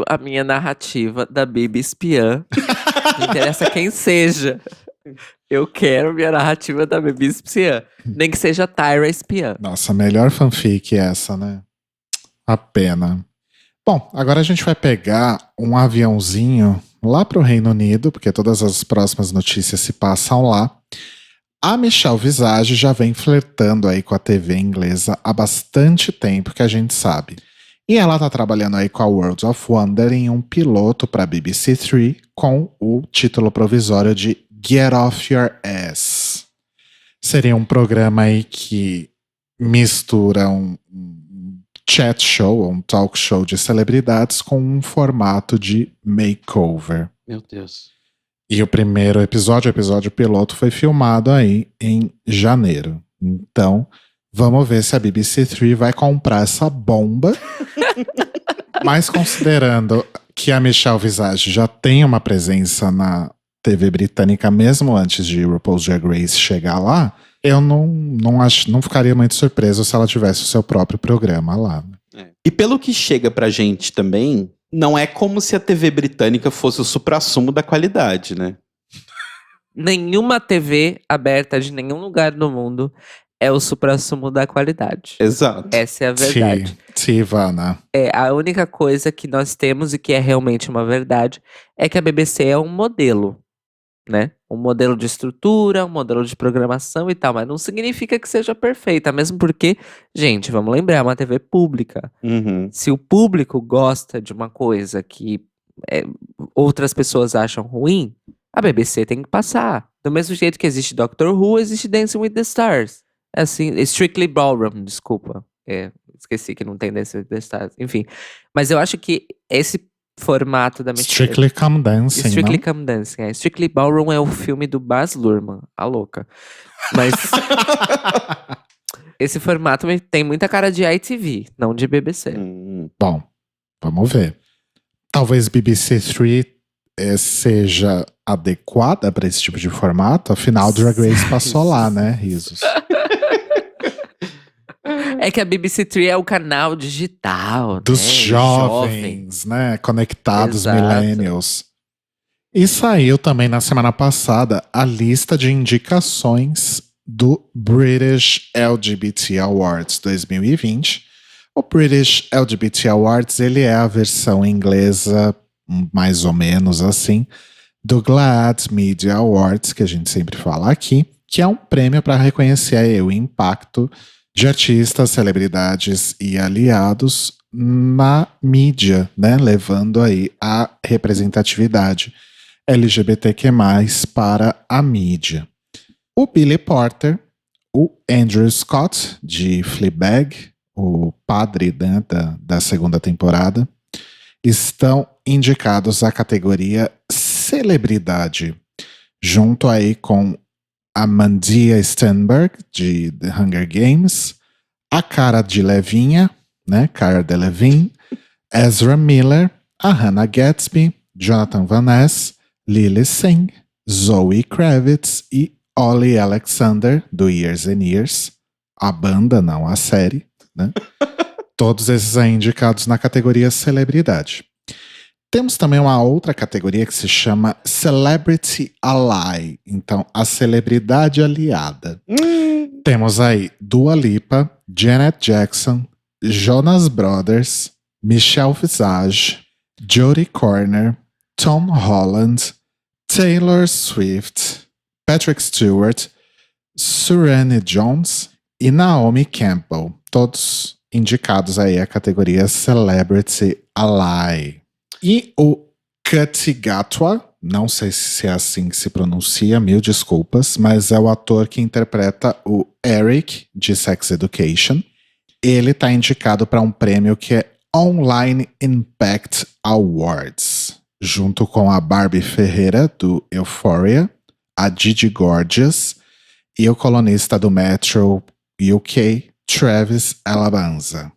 a minha narrativa da Bibi espiã. Não interessa quem seja. Eu quero minha narrativa da Bibi espiã. Nem que seja Tyra espiã. Nossa, melhor fanfic essa, né? A pena. Bom, agora a gente vai pegar um aviãozinho lá pro Reino Unido, porque todas as próximas notícias se passam lá. A Michelle Visage já vem flertando aí com a TV inglesa há bastante tempo, que a gente sabe. E ela tá trabalhando aí com a World of Wonder em um piloto para BBC Three com o título provisório de Get Off Your Ass. Seria um programa aí que mistura um chat show, um talk show de celebridades com um formato de makeover. Meu Deus. E o primeiro episódio, o episódio piloto, foi filmado aí em janeiro. Então, vamos ver se a BBC Three vai comprar essa bomba. Mas considerando que a Michelle Visage já tem uma presença na TV britânica mesmo antes de RuPaul's Drag Race chegar lá, eu não ficaria muito surpreso se ela tivesse o seu próprio programa lá. E pelo que chega pra gente também, não é como se a TV britânica fosse o suprassumo da qualidade, né? Nenhuma TV aberta de nenhum lugar do mundo é o suprassumo da qualidade. Exato. Essa é a verdade. Sim, Ivana. A única coisa que nós temos e que é realmente uma verdade é que a BBC é um modelo, né? Um modelo de estrutura, um modelo de programação e tal, mas não significa que seja perfeita, mesmo porque, gente, vamos lembrar, é uma TV pública. Uhum. Se o público gosta de uma coisa que outras pessoas acham ruim, a BBC tem que passar. Do mesmo jeito que existe Doctor Who, existe Dancing with the Stars. Assim, Strictly Ballroom, desculpa. Esqueci que não tem Dancing with the Stars. Enfim, mas eu acho que esse formato da Strictly Come Dancing, Strictly não? Come Dancing. Strictly Ballroom é o filme do Baz Luhrmann, a louca. Mas esse formato tem muita cara de ITV, não de BBC. Bom, vamos ver. Talvez BBC 3 seja adequada para esse tipo de formato, afinal Drag Race passou lá, né, risos? É que a BBC 3 é o canal digital, Dos né? jovens, né, conectados Exato. millennials. E saiu também na semana passada a lista de indicações do British LGBT Awards 2020. O British LGBT Awards, ele é a versão inglesa, mais ou menos assim, do GLAAD Media Awards, que a gente sempre fala aqui, que é um prêmio para reconhecer aí o impacto de artistas, celebridades e aliados na mídia, né, levando aí a representatividade LGBTQ+, para a mídia. O Billy Porter, o Andrew Scott, de Fleabag, o padre, né, da segunda temporada, estão indicados à categoria celebridade, junto aí com a Mandia Stenberg, de The Hunger Games, a Cara Delevingne, né, Cara Delevingne, Ezra Miller, a Hannah Gadsby, Jonathan Van Ness, Lily Singh, Zoe Kravitz e Ollie Alexander, do Years and Years. A banda, não a série, né? Todos esses aí indicados na categoria celebridade. Temos também uma outra categoria que se chama Celebrity Ally. Então, a celebridade aliada. Temos aí Dua Lipa, Janet Jackson, Jonas Brothers, Michelle Visage, Jodie Corner, Tom Holland, Taylor Swift, Patrick Stewart, Surrey Jones e Naomi Campbell. Todos indicados aí à categoria Celebrity Ally. E o Kutty Gatwa, não sei se é assim que se pronuncia, mil desculpas, mas é o ator que interpreta o Eric, de Sex Education. Ele está indicado para um prêmio que é Online Impact Awards, junto com a Barbie Ferreira, do Euphoria, a Gigi Gorgeous e o colunista do Metro UK, Travis Alabanza.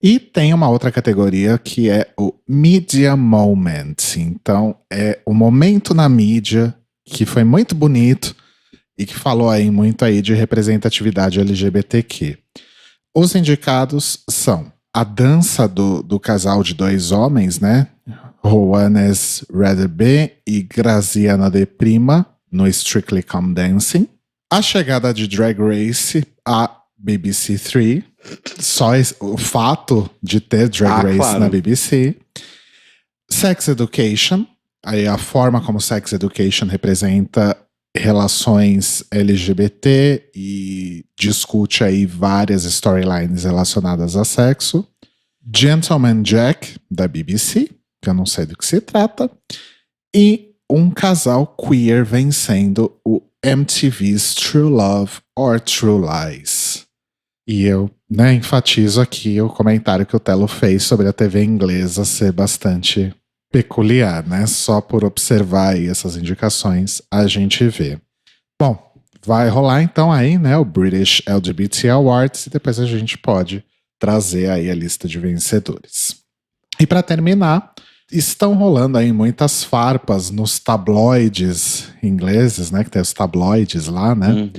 E tem uma outra categoria que é o Media Moment. Então, é o momento na mídia que foi muito bonito e que falou aí muito aí de representatividade LGBTQ. Os indicados são a dança do casal de dois homens, né? Johannes Redderby e Graziana de Prima, no Strictly Come Dancing. A chegada de Drag Race à BBC 3. Só o fato de ter Drag Race claro. na BBC. Sex Education. Aí a forma como Sex Education representa relações LGBT e discute aí várias storylines relacionadas a sexo. Gentleman Jack, da BBC, que eu não sei do que se trata. E um casal queer vencendo o MTV's True Love or True Lies. E eu, né, enfatizo aqui o comentário que o Telo fez sobre a TV inglesa ser bastante peculiar, né? Só por observar aí essas indicações a gente vê. Bom, vai rolar então aí, né, o British LGBT Awards e depois a gente pode trazer aí a lista de vencedores. E para terminar, estão rolando aí muitas farpas nos tabloides ingleses, né, que tem os tabloides lá, né,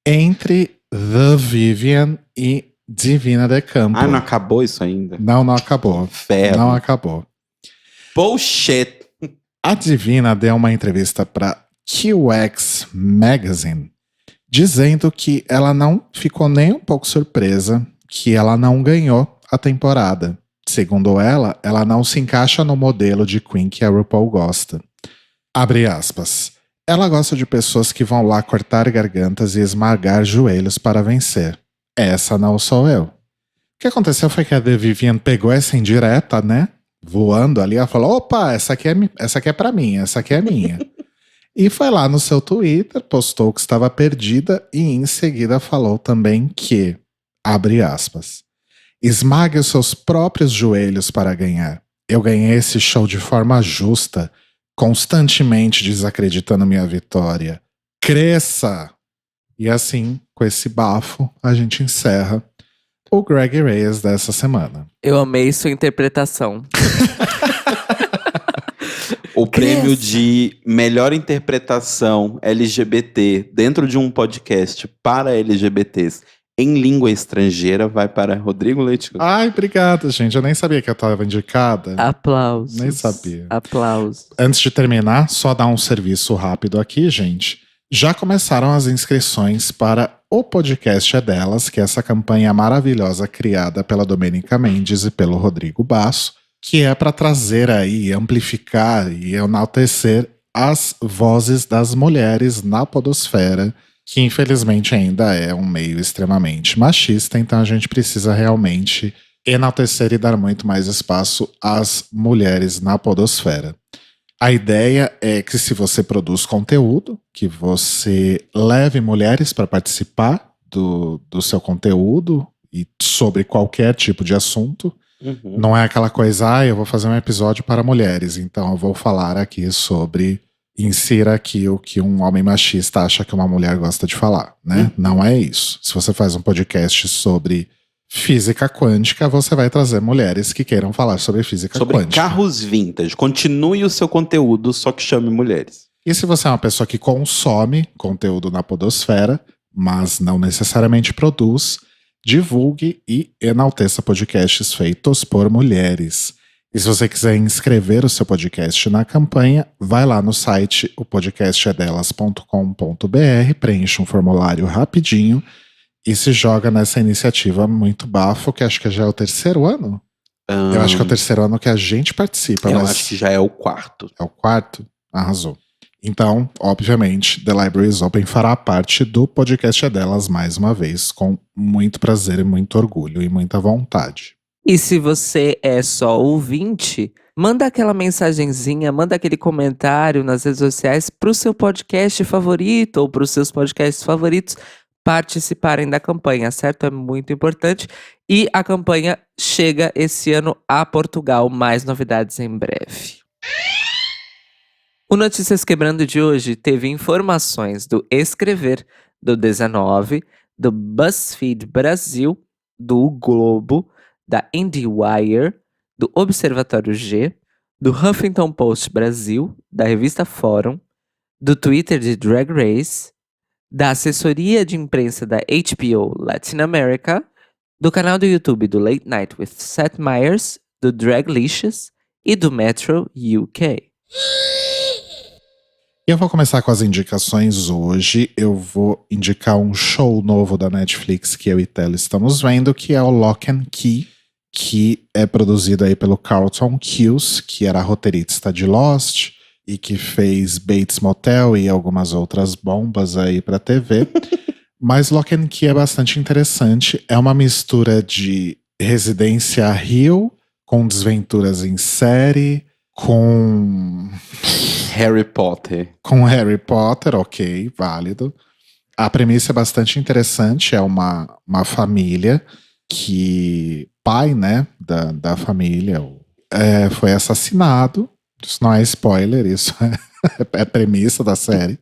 entre The Vivienne e Divina de Campo. Ah, não acabou isso ainda? Não acabou. Ferro. Não acabou. Bullshit. A Divina deu uma entrevista para QX Magazine, dizendo que ela não ficou nem um pouco surpresa que ela não ganhou a temporada. Segundo ela não se encaixa no modelo de Queen que a RuPaul gosta. Abre aspas. Ela gosta de pessoas que vão lá cortar gargantas e esmagar joelhos para vencer. Essa não sou eu. O que aconteceu foi que a The Vivienne pegou essa indireta, né? Voando ali, ela falou, opa, essa aqui é pra mim, essa aqui é minha. E foi lá no seu Twitter, postou que estava perdida e em seguida falou também que, abre aspas, esmague os seus próprios joelhos para ganhar. Eu ganhei esse show de forma justa, constantemente desacreditando minha vitória. Cresça! E assim, com esse bafo, a gente encerra o Greg Reyes dessa semana. Eu amei sua interpretação. O prêmio de melhor interpretação LGBT dentro de um podcast para LGBTs em língua estrangeira vai para Rodrigo Leite. Ai, obrigado, gente. Eu nem sabia que eu estava indicada. Aplausos. Nem sabia. Aplausos. Antes de terminar, só dar um serviço rápido aqui, gente. Já começaram as inscrições para O Podcast é Delas, que é essa campanha maravilhosa criada pela Domênica Mendes e pelo Rodrigo Basso, que é para trazer aí, amplificar e enaltecer as vozes das mulheres na podosfera, que infelizmente ainda é um meio extremamente machista, então a gente precisa realmente enaltecer e dar muito mais espaço às mulheres na podosfera. A ideia é que se você produz conteúdo, que você leve mulheres para participar do seu conteúdo e sobre qualquer tipo de assunto. Uhum. Não é aquela coisa, eu vou fazer um episódio para mulheres, então eu vou falar aqui sobre insira aqui o que um homem machista acha que uma mulher gosta de falar, né? Não é isso. Se você faz um podcast sobre física quântica, você vai trazer mulheres que queiram falar sobre física Sobre quântica. carros vintage. Continue o seu conteúdo, só que chame mulheres. E se você é uma pessoa que consome conteúdo na podosfera, mas não necessariamente produz, divulgue e enalteça podcasts feitos por mulheres. E se você quiser inscrever o seu podcast na campanha, vai lá no site opodcastedelas.com.br, preencha um formulário rapidinho e se joga nessa iniciativa muito bafo, que acho que já é o terceiro ano. Eu acho que é o terceiro ano que a gente participa. Eu mas acho que já é o quarto. é o quarto? Arrasou. Então, obviamente, The Libraries Open fará parte do podcast é delas mais uma vez, com muito prazer e muito orgulho e muita vontade. E se você é só ouvinte, manda aquela mensagenzinha, manda aquele comentário nas redes sociais pro seu podcast favorito ou pros seus podcasts favoritos participarem da campanha, certo? É muito importante. E a campanha chega esse ano a Portugal, mais novidades em breve. O Notícias Quebrando de hoje teve informações do Escrever, do 19, do BuzzFeed Brasil, do Globo, da IndieWire, do Observatório G, do Huffington Post Brasil, da revista Fórum, do Twitter de Drag Race, da assessoria de imprensa da HBO Latin America, do canal do YouTube do Late Night with Seth Meyers, do Draglicious e do Metro UK. E eu vou começar com as indicações hoje. Eu vou indicar um show novo da Netflix que eu e Telo estamos vendo, que é o Lock and Key, que é produzido aí pelo Carlton Cuse, que era roteirista de Lost e que fez Bates Motel e algumas outras bombas aí pra TV. Mas Lock and Key é bastante interessante. É uma mistura de Residência Hill com desventuras em série, com Harry Potter. Com Harry Potter, ok, válido. A premissa é bastante interessante, é uma família que pai, né, da família foi assassinado. Isso não é spoiler, isso é premissa da série.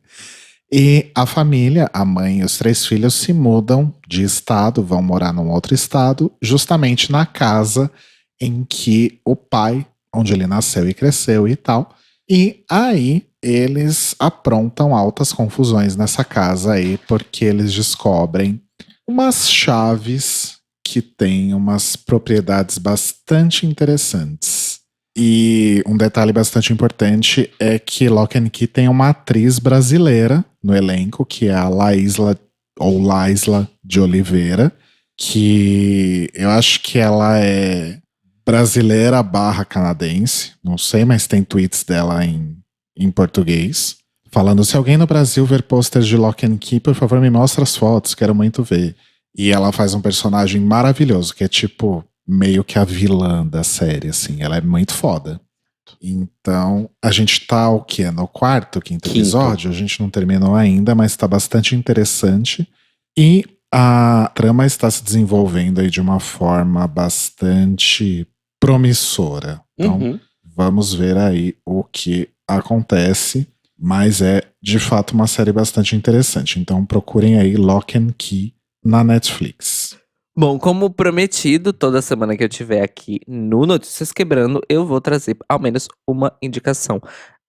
E a família, a mãe e os 3 filhos se mudam de estado, vão morar num outro estado, justamente na casa em que o pai, onde ele nasceu e cresceu e tal. E aí eles aprontam altas confusões nessa casa aí, porque eles descobrem umas chaves que têm umas propriedades bastante interessantes. E um detalhe bastante importante é que Lock and Key tem uma atriz brasileira no elenco, que é a Laísla de Oliveira, que eu acho que ela é brasileira / canadense, não sei, mas tem tweets dela em português, falando: se alguém no Brasil ver posters de Lock and Key, por favor me mostra as fotos, quero muito ver. E ela faz um personagem maravilhoso, que é tipo meio que a vilã da série, assim, ela é muito foda. Então, a gente tá o quê? No quinto episódio? A gente não terminou ainda, mas tá bastante interessante. E a trama está se desenvolvendo aí de uma forma bastante promissora. Então, vamos ver aí o que acontece. Mas é, de fato, uma série bastante interessante. Então, procurem aí Lock and Key na Netflix. Bom, como prometido, toda semana que eu estiver aqui no Notícias Quebrando, eu vou trazer ao menos uma indicação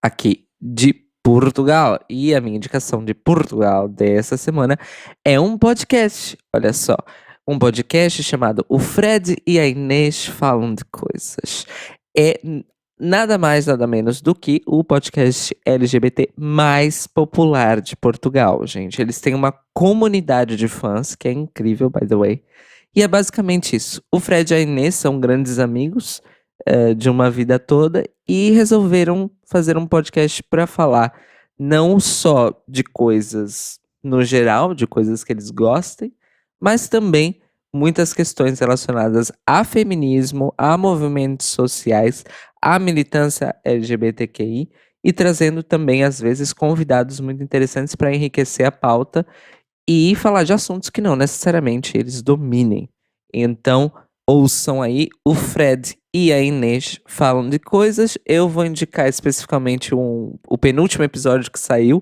aqui de Portugal. E a minha indicação de Portugal dessa semana é um podcast. Olha só, um podcast chamado O Fred e a Inês Falam de Coisas. É nada mais, nada menos do que o podcast LGBT mais popular de Portugal, gente. Eles têm uma comunidade de fãs que é incrível, by the way. E é basicamente isso. O Fred e a Inês são grandes amigos de uma vida toda e resolveram fazer um podcast para falar não só de coisas no geral, de coisas que eles gostem, mas também muitas questões relacionadas a feminismo, a movimentos sociais, a militância LGBTQI e trazendo também, às vezes, convidados muito interessantes para enriquecer a pauta e falar de assuntos que não necessariamente eles dominem. Então, ouçam aí, o Fred e a Inês falam de coisas. Eu vou indicar especificamente o penúltimo episódio que saiu,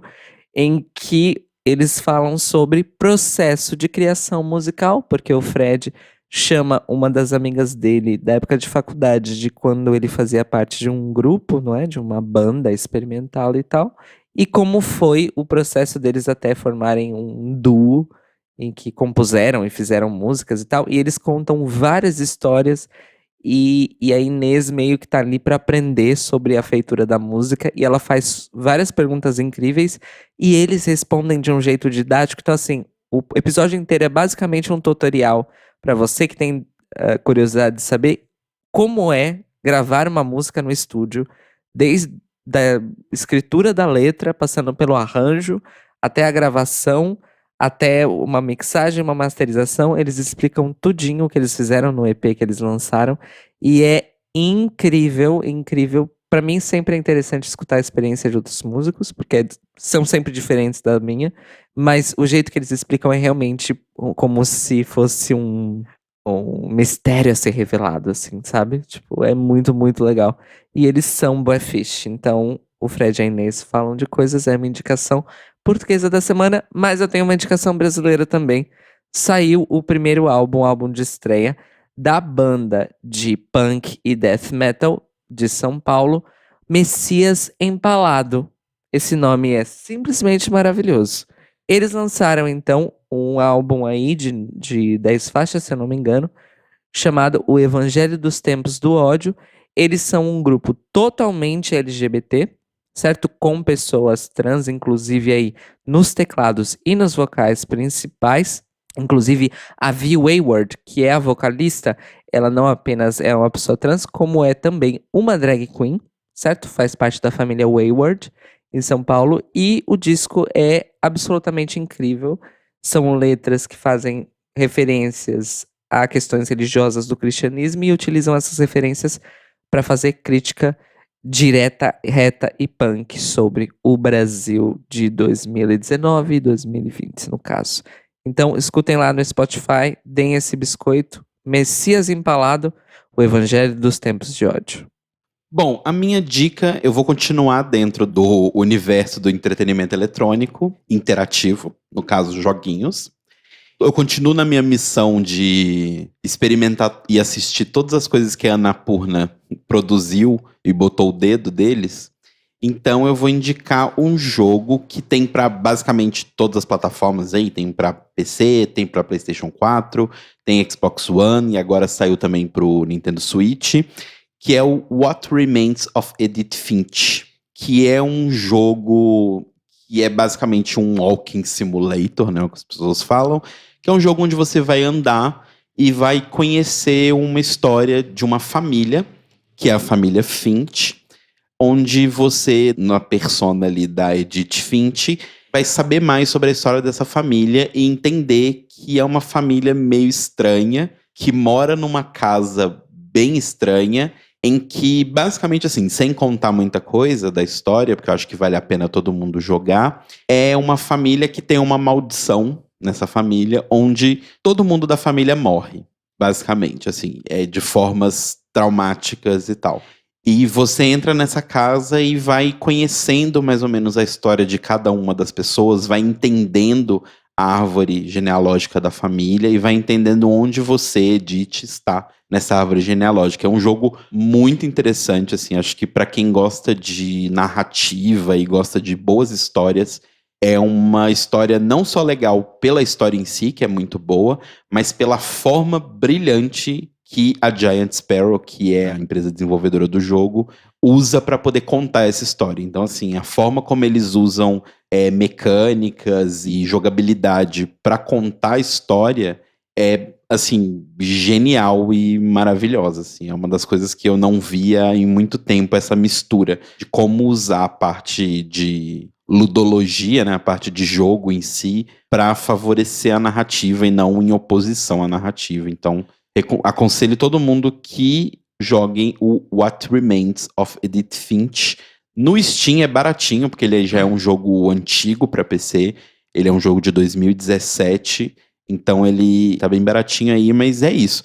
em que eles falam sobre processo de criação musical, porque o Fred chama uma das amigas dele da época de faculdade, de quando ele fazia parte de um grupo, não é? De uma banda experimental e tal. E como foi o processo deles até formarem um duo em que compuseram e fizeram músicas e tal. E eles contam várias histórias e a Inês meio que tá ali para aprender sobre a feitura da música e ela faz várias perguntas incríveis e eles respondem de um jeito didático. Então assim, o episódio inteiro é basicamente um tutorial para você que tem curiosidade de saber como é gravar uma música no estúdio, desde da escritura da letra, passando pelo arranjo, até a gravação, até uma mixagem, uma masterização. Eles explicam tudinho o que eles fizeram no EP que eles lançaram. E é incrível, incrível. Pra mim sempre é interessante escutar a experiência de outros músicos, porque são sempre diferentes da minha. Mas o jeito que eles explicam é realmente como se fosse um mistério a ser revelado, assim, sabe? Tipo, é muito, muito legal. E eles são boyfish, então o Fred e a Inês falam de coisas, é uma indicação portuguesa da semana, mas eu tenho uma indicação brasileira também. Saiu o primeiro álbum de estreia da banda de punk e death metal de São Paulo, Messias Empalado. Esse nome é simplesmente maravilhoso. Eles lançaram, então, um álbum aí de 10 faixas, se eu não me engano, chamado O Evangelho dos Tempos do Ódio. Eles são um grupo totalmente LGBT, certo? Com pessoas trans, inclusive aí nos teclados e nos vocais principais. Inclusive, a V. Wayward, que é a vocalista, ela não apenas é uma pessoa trans, como é também uma drag queen, certo? Faz parte da família Wayward, em São Paulo, e o disco é absolutamente incrível. São letras que fazem referências a questões religiosas do cristianismo e utilizam essas referências para fazer crítica direta, reta e punk sobre o Brasil de 2019 e 2020, no caso. Então, escutem lá no Spotify, deem esse biscoito, Messias Empalado, o Evangelho dos Tempos de Ódio. Bom, a minha dica, eu vou continuar dentro do universo do entretenimento eletrônico, interativo, no caso, joguinhos. Eu continuo na minha missão de experimentar e assistir todas as coisas que a Annapurna produziu e botou o dedo deles. Então eu vou indicar um jogo que tem para basicamente todas as plataformas aí. Tem para PC, tem para PlayStation 4, tem Xbox One e agora saiu também pro Nintendo Switch. que é o What Remains of Edith Finch, que é um jogo que é basicamente um walking simulator, né, o que as pessoas falam, que é um jogo onde você vai andar e vai conhecer uma história de uma família, que é a família Finch, onde você, na persona ali da Edith Finch, vai saber mais sobre a história dessa família e entender que é uma família meio estranha, que mora numa casa bem estranha, em que, basicamente assim, sem contar muita coisa da história, porque eu acho que vale a pena todo mundo jogar, é uma família que tem uma maldição nessa família, onde todo mundo da família morre, basicamente, assim, de formas traumáticas e tal. E você entra nessa casa e vai conhecendo mais ou menos a história de cada uma das pessoas, vai entendendo a árvore genealógica da família e vai entendendo onde você, Edith, está nessa árvore genealógica. É um jogo muito interessante, assim, acho que para quem gosta de narrativa e gosta de boas histórias, é uma história não só legal pela história em si, que é muito boa, mas pela forma brilhante que a Giant Sparrow, que é a empresa desenvolvedora do jogo, usa para poder contar essa história. Então, assim, a forma como eles usam mecânicas e jogabilidade para contar a história é, assim, genial e maravilhosa, assim. É uma das coisas que eu não via em muito tempo, essa mistura de como usar a parte de ludologia, né, a parte de jogo em si, para favorecer a narrativa e não em oposição à narrativa. Então, aconselho todo mundo que joguem o What Remains of Edith Finch. No Steam é baratinho, porque ele já é um jogo antigo para PC. Ele é um jogo de 2017, então ele tá bem baratinho aí, mas é isso.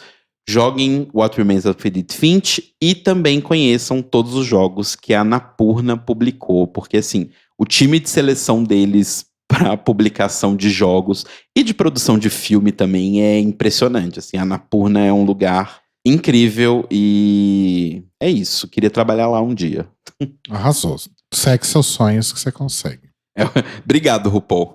Joguem What Remains of Edith Finch e também conheçam todos os jogos que a Annapurna publicou, porque assim, o time de seleção deles para publicação de jogos e de produção de filme também é impressionante, assim, a Annapurna é um lugar incrível e é isso, queria trabalhar lá um dia. Arrasou. Segue seus sonhos que você consegue. Obrigado, RuPaul.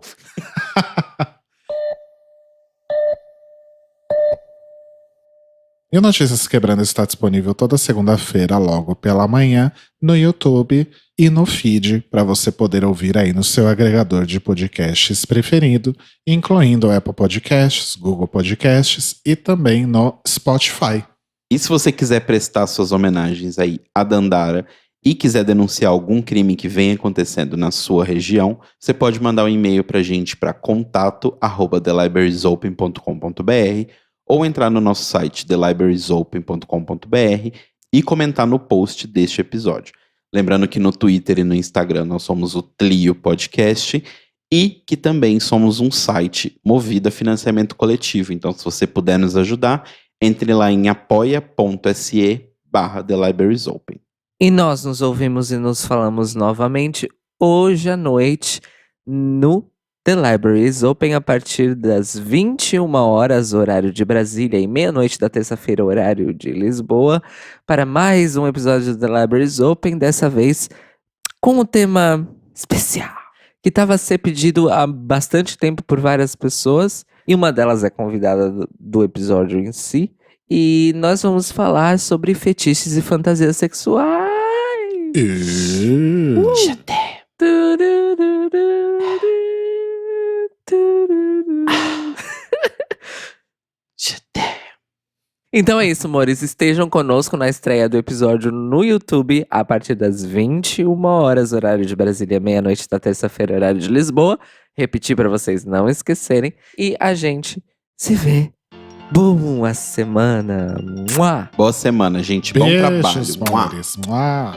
E o Notícias Quebrando está disponível toda segunda-feira, logo pela manhã, no YouTube e no feed, para você poder ouvir aí no seu agregador de podcasts preferido, incluindo o Apple Podcasts, Google Podcasts e também no Spotify. E se você quiser prestar suas homenagens aí a Dandara e quiser denunciar algum crime que vem acontecendo na sua região, você pode mandar um e-mail pra gente para contato@thelibrariesopen.com.br ou entrar no nosso site thelibrariesopen.com.br e comentar no post deste episódio. Lembrando que no Twitter e no Instagram nós somos o Tlio Podcast e que também somos um site movido a financiamento coletivo. Então, se você puder nos ajudar, entre lá em apoia.se/thelibrariesopen. E nós nos ouvimos e nos falamos novamente hoje à noite no The Library is Open a partir das 21 horas, horário de Brasília, e meia-noite da terça-feira, horário de Lisboa, para mais um episódio do The Library is Open, dessa vez com um tema especial, que estava a ser pedido há bastante tempo por várias pessoas, e uma delas é convidada do episódio em si, e nós vamos falar sobre fetiches e fantasias sexuais. Então é isso, amores. Estejam conosco na estreia do episódio no YouTube a partir das 21 horas, horário de Brasília, meia-noite da terça-feira, horário de Lisboa. Repetir para vocês não esquecerem. E a gente se vê. Boa semana. Mua. Boa semana, gente. Beijos, bom trabalho. amores. Mua.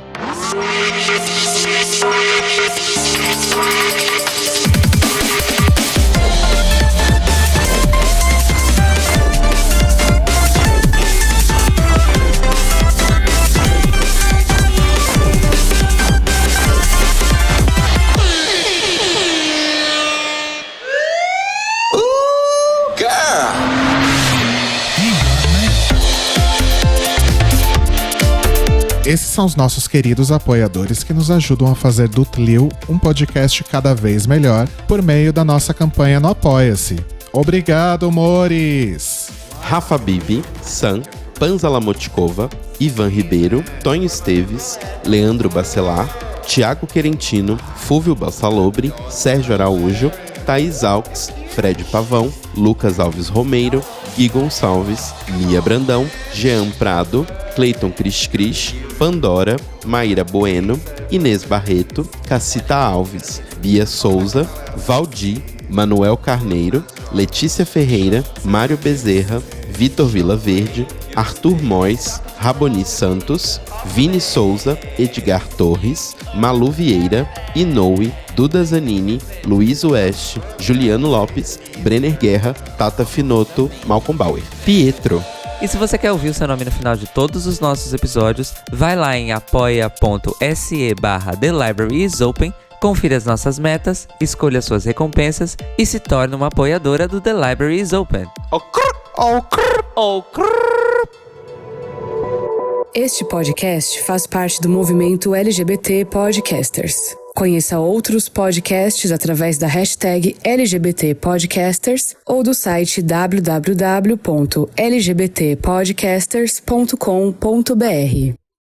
Esses são os nossos queridos apoiadores que nos ajudam a fazer do Tlio um podcast cada vez melhor por meio da nossa campanha no Apoia-se. Obrigado, amores! Rafa Bibi, Sam, Panza Lamotkova, Ivan Ribeiro, Tonho Esteves, Leandro Bacelar, Tiago Querentino, Fúvio Balsalobre, Sérgio Araújo, Thaís Alves, Fred Pavão, Lucas Alves Romeiro, Gui Gonçalves, Mia Brandão, Jean Prado, Cleiton Cris, Pandora, Maíra Bueno, Inês Barreto, Cacita Alves, Bia Souza, Valdir, Manuel Carneiro, Letícia Ferreira, Mário Bezerra, Vitor Vilaverde, Arthur Mois, Raboni Santos, Vini Souza, Edgar Torres, Malu Vieira, Inoue, Duda Zanini, Luiz Oeste, Juliano Lopes, Brenner Guerra, Tata Finoto, Malcolm Bauer, Pietro. E se você quer ouvir o seu nome no final de todos os nossos episódios, vai lá em apoia.se/The Library is Open, confira as nossas metas, escolha suas recompensas e se torne uma apoiadora do The Library is Open. Este podcast faz parte do movimento LGBT Podcasters. Conheça outros podcasts através da hashtag LGBT Podcasters ou do site www.lgbtpodcasters.com.br.